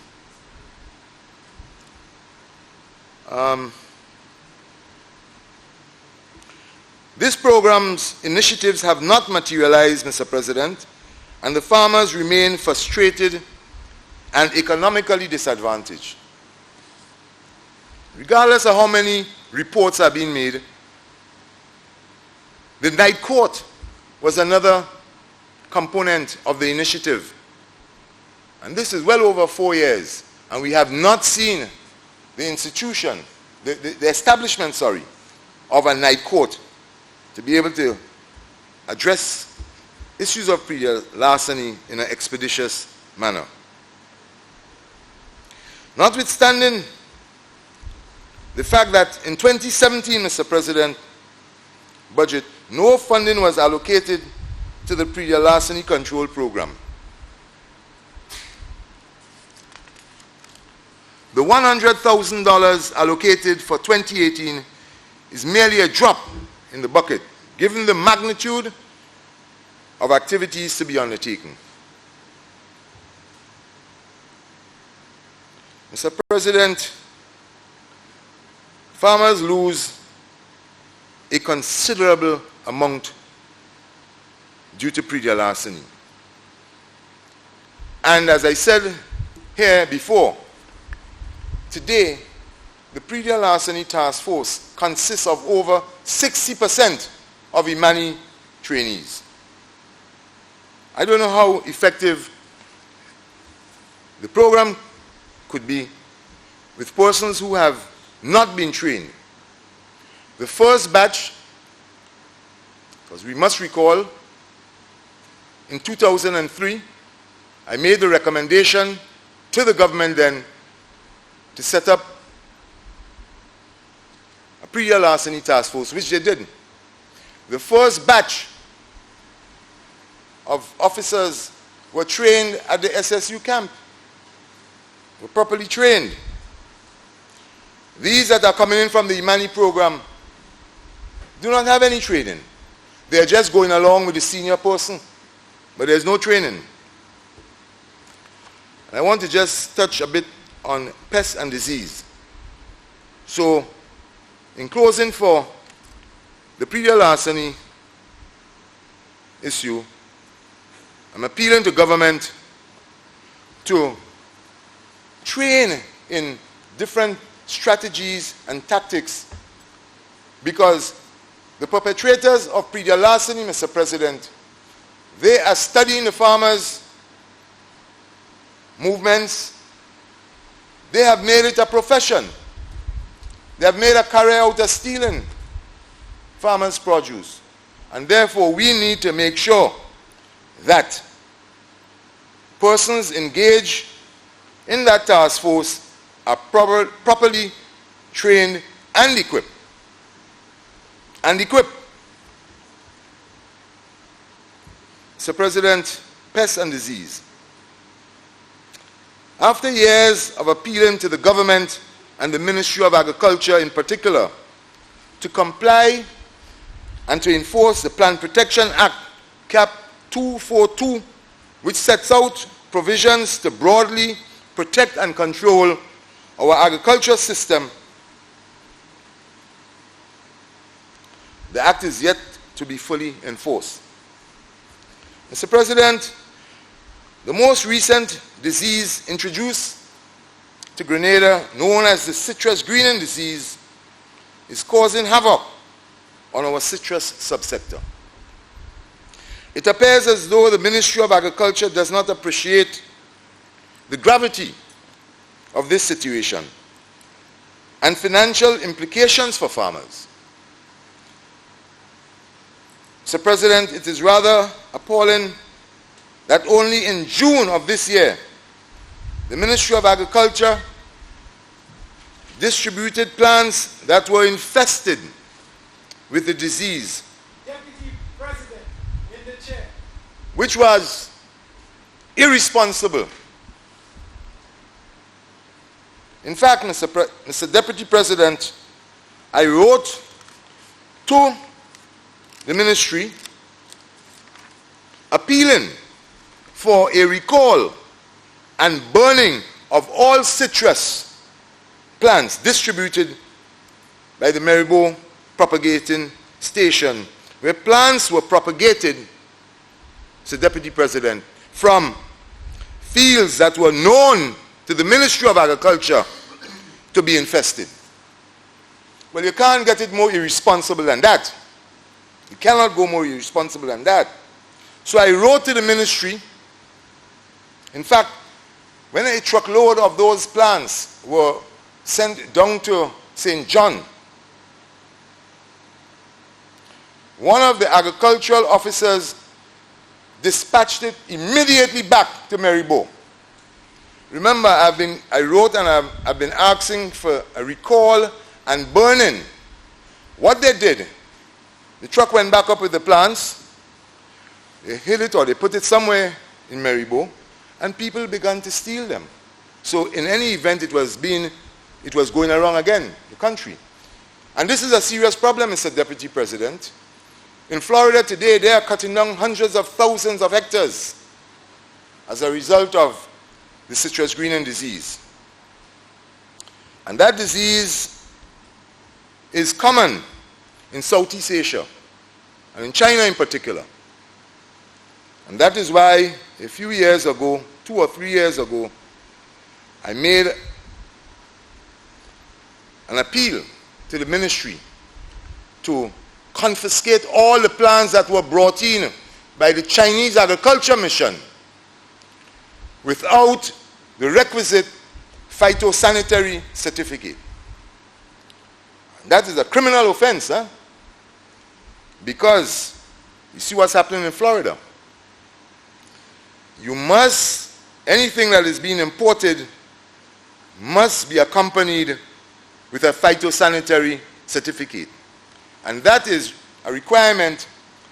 This program's initiatives have not materialized, Mr. President, and the farmers remain frustrated and economically disadvantaged. Regardless of how many reports are being made, the night court was another component of the initiative. And this is well over 4 years, and we have not seen the institution, the establishment, of a night court to be able to address issues of predial larceny in an expeditious manner. Notwithstanding the fact that in 2017, Mr. President, budget, no funding was allocated to the predial larceny control program. The $100,000 allocated for 2018 is merely a drop in the bucket, given the magnitude of activities to be undertaken. Mr. President, farmers lose a considerable amount due to predial larceny. And as I said here before, today, the predial larceny task force consists of over 60% of Imani trainees. I don't know how effective the program could be with persons who have not been trained. The first batch, because we must recall, in 2003, I made the recommendation to the government then to set up a predial larceny task force, which they did. The first batch of officers were trained at the SSU camp, were properly trained. These that are coming in from the Imani program do not have any training. They are just going along with the senior person, but there's no training. And I want to just touch a bit on pest and disease. So, in closing for the predial larceny issue, I'm appealing to government to train in different strategies and tactics, because the perpetrators of predial larceny, Mr. President, they are studying the farmers' movements. They have made it a profession. They have made a career out of stealing farmers' produce. And therefore, we need to make sure that persons engaged in that task force are properly trained and equipped. Mr. President, pest and disease. After years of appealing to the government and the Ministry of Agriculture in particular to comply and to enforce the Plant Protection Act, Cap 242, which sets out provisions to broadly protect and control our agricultural system, the act is yet to be fully enforced. Mr. President, the most recent disease introduced to Grenada, known as the citrus greening disease, is causing havoc on our citrus subsector. It appears as though the Ministry of Agriculture does not appreciate the gravity of this situation and financial implications for farmers. Mr. President, it is rather appalling that only in June of this year, the Ministry of Agriculture distributed plants that were infested with the disease, Deputy President in the chair, which was irresponsible. In fact, Mr. Deputy President, I wrote to the ministry appealing for a recall and burning of all citrus plants distributed by the Maribo propagating station, where plants were propagated, Mr. Deputy President, from fields that were known to the Ministry of Agriculture to be infested. Well, you can't get it more irresponsible than that. You cannot go more irresponsible than that. So I wrote to the ministry. In fact, when a truckload of those plants were sent down to St. John, one of the agricultural officers dispatched it immediately back to Maribo. Remember, I wrote and I've been asking for a recall and burning. What they did, the truck went back up with the plants, they hid it or they put it somewhere in Maribo, and people began to steal them. So in any event, it was going around again, the country. And this is a serious problem, Mr. Deputy President. In Florida today, they are cutting down hundreds of thousands of hectares as a result of the citrus greening disease. And that disease is common in Southeast Asia, and in China in particular. And that is why a few years ago, 2 or 3 years ago, I made an appeal to the ministry to confiscate all the plants that were brought in by the Chinese Agriculture Mission without the requisite phytosanitary certificate. That is a criminal offense, because you see what's happening in Florida. Anything that is being imported must be accompanied with a phytosanitary certificate. And that is a requirement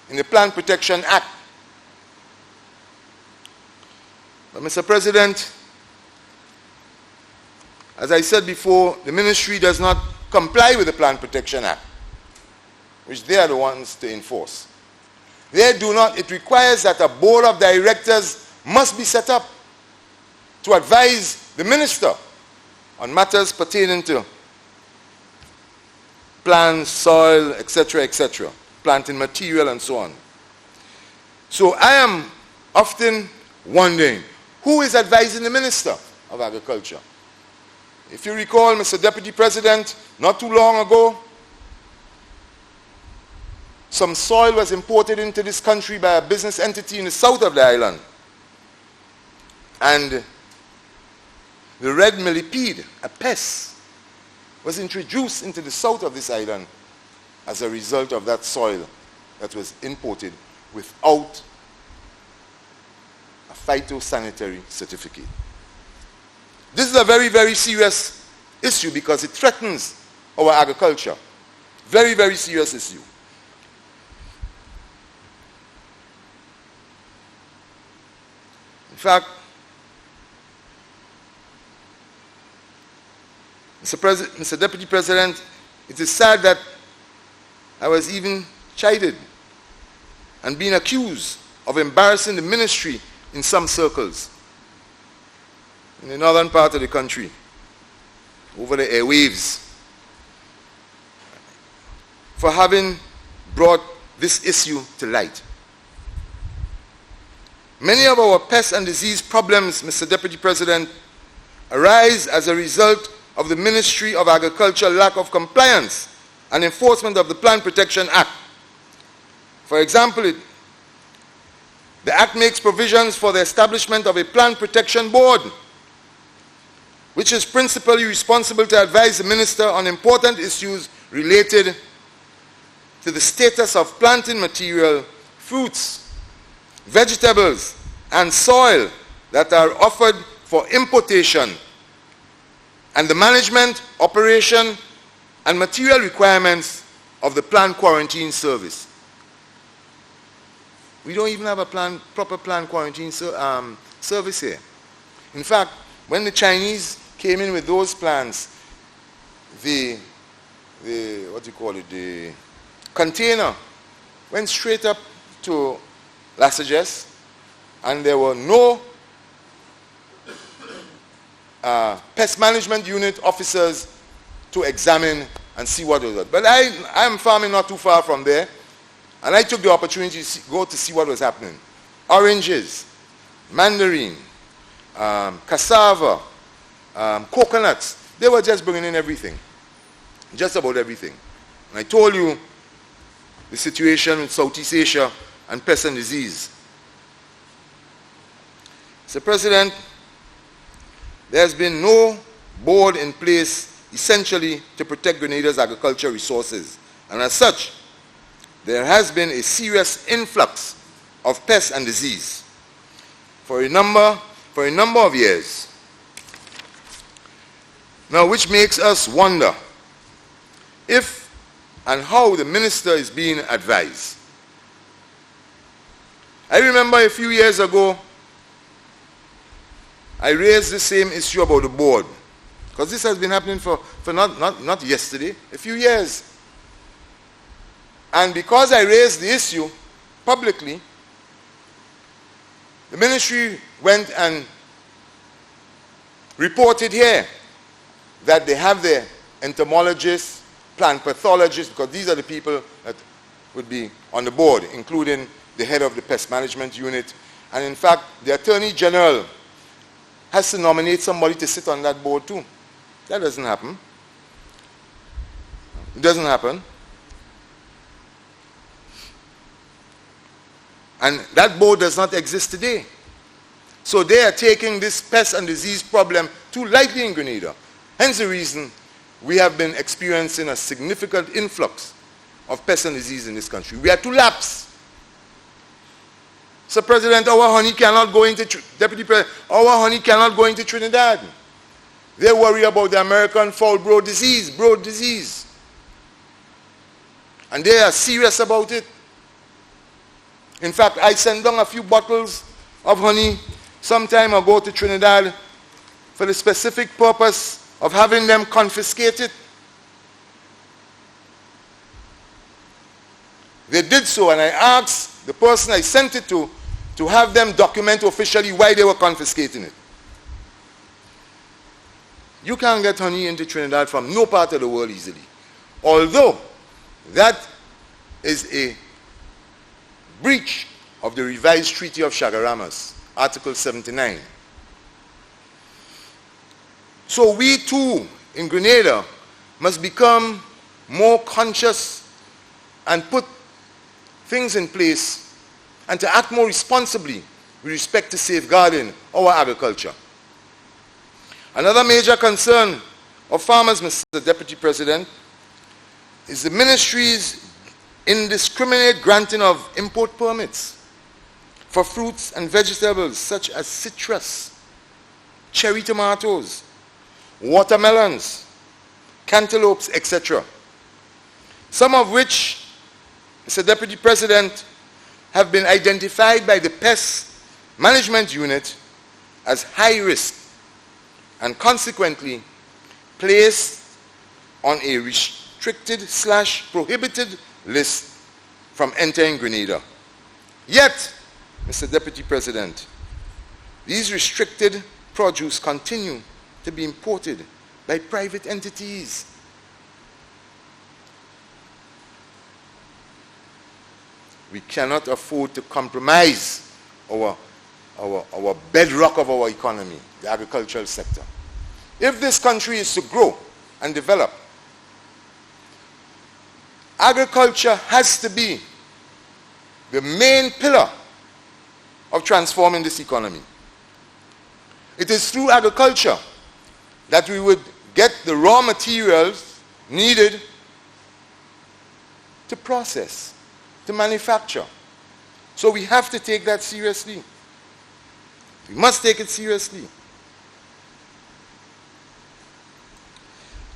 in the Plant Protection Act. But Mr. President, as I said before, the ministry does not comply with the Plant Protection Act, which they are the ones to enforce. They do not. It requires that a board of directors must be set up to advise the minister on matters pertaining to plants, soil, etc., planting material, and so on. So I am often wondering, who is advising the Minister of Agriculture? If you recall, Mr. Deputy President, not too long ago, some soil was imported into this country by a business entity in the south of the island. And the red millipede, a pest, was introduced into the south of this island as a result of that soil that was imported without a phytosanitary certificate. This is a very, very serious issue because it threatens our agriculture. Very, very serious issue. In fact, Mr. Deputy President, it is sad that I was even chided and being accused of embarrassing the ministry in some circles in the northern part of the country, over the airwaves, for having brought this issue to light. Many of our pest and disease problems, Mr. Deputy President, arise as a result of the Ministry of Agriculture lack of compliance and enforcement of the Plant Protection Act. For example, the Act makes provisions for the establishment of a Plant Protection Board, which is principally responsible to advise the Minister on important issues related to the status of planting material, fruits, vegetables, and soil that are offered for importation, and the management, operation, and material requirements of the plant quarantine service. We don't even have a proper plant quarantine service here. In fact, when the Chinese came in with those plants, the container went straight up to Las Vegas, and there were no pest management unit officers to examine and see what was up. But I'm farming not too far from there, and I took the opportunity to go to see what was happening. Oranges, mandarin, cassava, coconuts, they were just bringing in everything, just about everything. And I told you the situation in Southeast Asia and pest and disease. Mr. President, there has been no board in place essentially to protect Grenada's agricultural resources, and as such, there has been a serious influx of pests and disease for a number of years. Now, which makes us wonder if and how the minister is being advised. I remember a few years ago, I raised the same issue about the board, because this has been happening for not yesterday, a few years. And because I raised the issue publicly, the ministry went and reported here that they have their entomologists, plant pathologists, because these are the people that would be on the board, including the head of the pest management unit. And in fact, the Attorney General has to nominate somebody to sit on that board too. That doesn't happen. It doesn't happen. And that board does not exist today. So they are taking this pest and disease problem too lightly in Grenada. Hence the reason we have been experiencing a significant influx of pest and disease in this country. We are too lax. So President, our honey cannot go into, Deputy President, our honey cannot go into Trinidad. They worry about the American foul brood disease. And they are serious about it. In fact, I sent down a few bottles of honey some time ago to Trinidad for the specific purpose of having them confiscated. They did so, and I asked the person I sent it to have them document officially why they were confiscating it. You can't get honey into Trinidad from no part of the world easily. Although that is a breach of the revised Treaty of Chaguaramas, Article 79. So we too in Grenada must become more conscious and put things in place and to act more responsibly with respect to safeguarding our agriculture. Another major concern of farmers, Mr. Deputy President, is the ministry's indiscriminate granting of import permits for fruits and vegetables such as citrus, cherry tomatoes, watermelons, cantaloupes, etc. Some of which, Mr. Deputy President, have been identified by the Pest Management Unit as high risk and consequently placed on a restricted/prohibited list from entering Grenada. Yet, Mr. Deputy President, these restricted produce continue to be imported by private entities. We cannot afford to compromise our bedrock of our economy, the agricultural sector. If this country is to grow and develop, agriculture has to be the main pillar of transforming this economy. It is through agriculture that we would get the raw materials needed to process, to manufacture. So we have to take that seriously. We must take it seriously.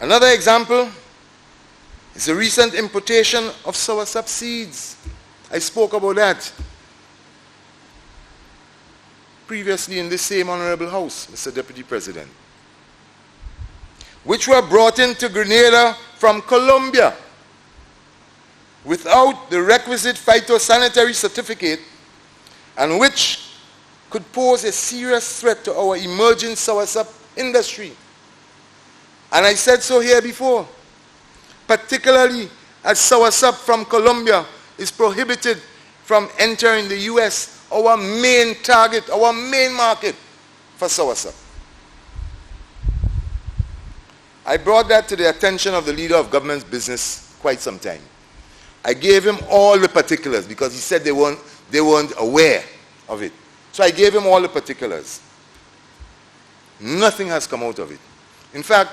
Another example is the recent importation of soursop seeds. I spoke about that previously in this same honorable house, Mr. Deputy President, which were brought into Grenada from Colombia without the requisite phytosanitary certificate, and which could pose a serious threat to our emerging soursop industry. And I said so here before, particularly as soursop from Colombia is prohibited from entering the U.S., our main target, our main market for soursop. I brought that to the attention of the leader of government's business quite some time. I gave him all the particulars because he said they weren't aware of it. So I gave him all the particulars. Nothing has come out of it. In fact,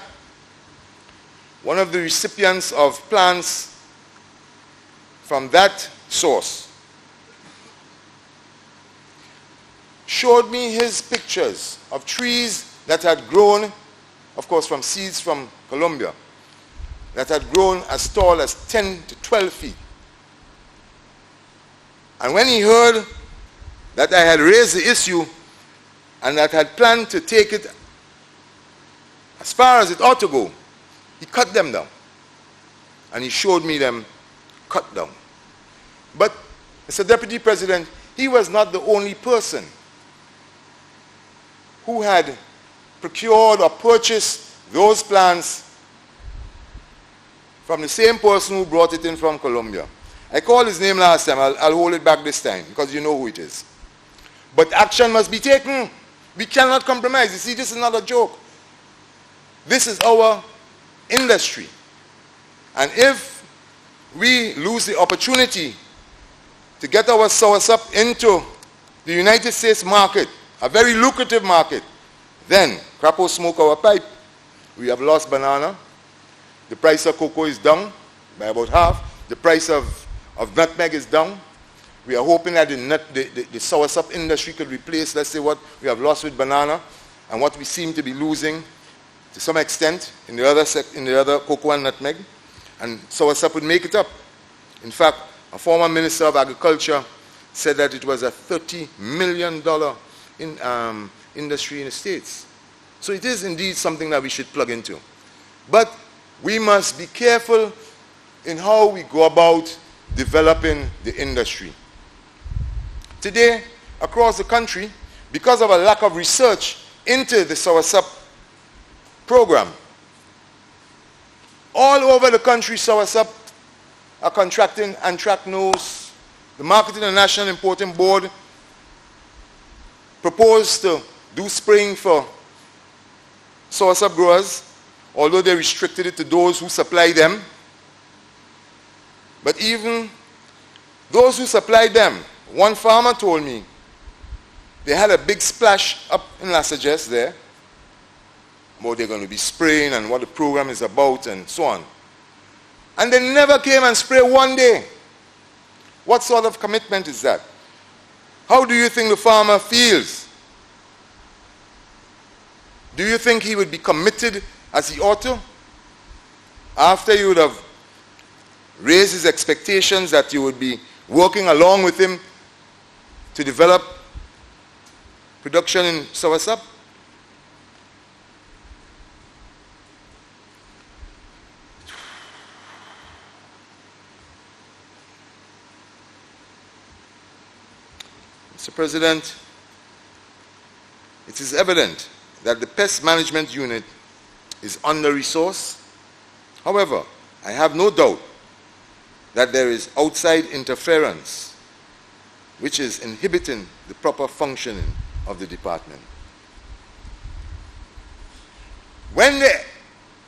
one of the recipients of plants from that source showed me his pictures of trees that had grown, of course from seeds from Colombia, that had grown as tall as 10 to 12 feet. And when he heard that I had raised the issue and that I had planned to take it as far as it ought to go, he cut them down. And he showed me them cut down. But, Mr. Deputy President, he was not the only person who had procured or purchased those plants from the same person who brought it in from Colombia. I called his name last time. I'll hold it back this time because you know who it is. But action must be taken. We cannot compromise. You see, this is not a joke. This is our industry. And if we lose the opportunity to get our soursop into the United States market, a very lucrative market, then Crapo smoke our pipe. We have lost banana. The price of cocoa is down by about half. The price of nutmeg is down. We are hoping that the soursop industry could replace, let's say, what we have lost with banana and what we seem to be losing to some extent in the other cocoa and nutmeg. And soursop would make it up. In fact, a former Minister of Agriculture said that it was a $30 million industry in the States. So it is indeed something that we should plug into. But we must be careful in how we go about developing the industry. Today, across the country, because of a lack of research into the soursop program, all over the country, soursop are contracting anthracnose. The Marketing and National Importing Board proposed to do spraying for soursop growers, although they restricted it to those who supply them. But even those who supplied them, one farmer told me they had a big splash up in La Sagesse there, what they're going to be spraying and what the program is about and so on. And they never came and sprayed one day. What sort of commitment is that? How do you think the farmer feels? Do you think he would be committed as he ought to? After you would have raised his expectations that you would be working along with him to develop production in soursop? Mr. President, it is evident that the Pest Management Unit is under-resourced. However, I have no doubt that there is outside interference which is inhibiting the proper functioning of the department. When the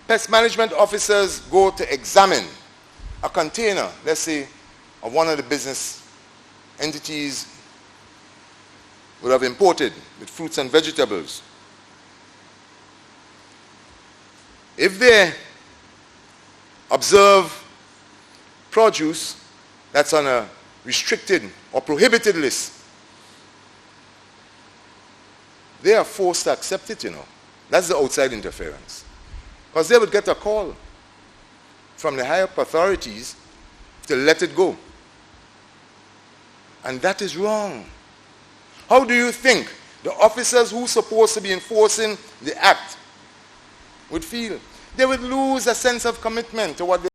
pest management officers go to examine a container, let's say, of one of the business entities would have imported with fruits and vegetables, if they observe produce that's on a restricted or prohibited list, they are forced to accept it, you know. That's the outside interference. Because they would get a call from the higher authorities to let it go. And that is wrong. How do you think the officers who are supposed to be enforcing the act would feel? They would lose a sense of commitment to what they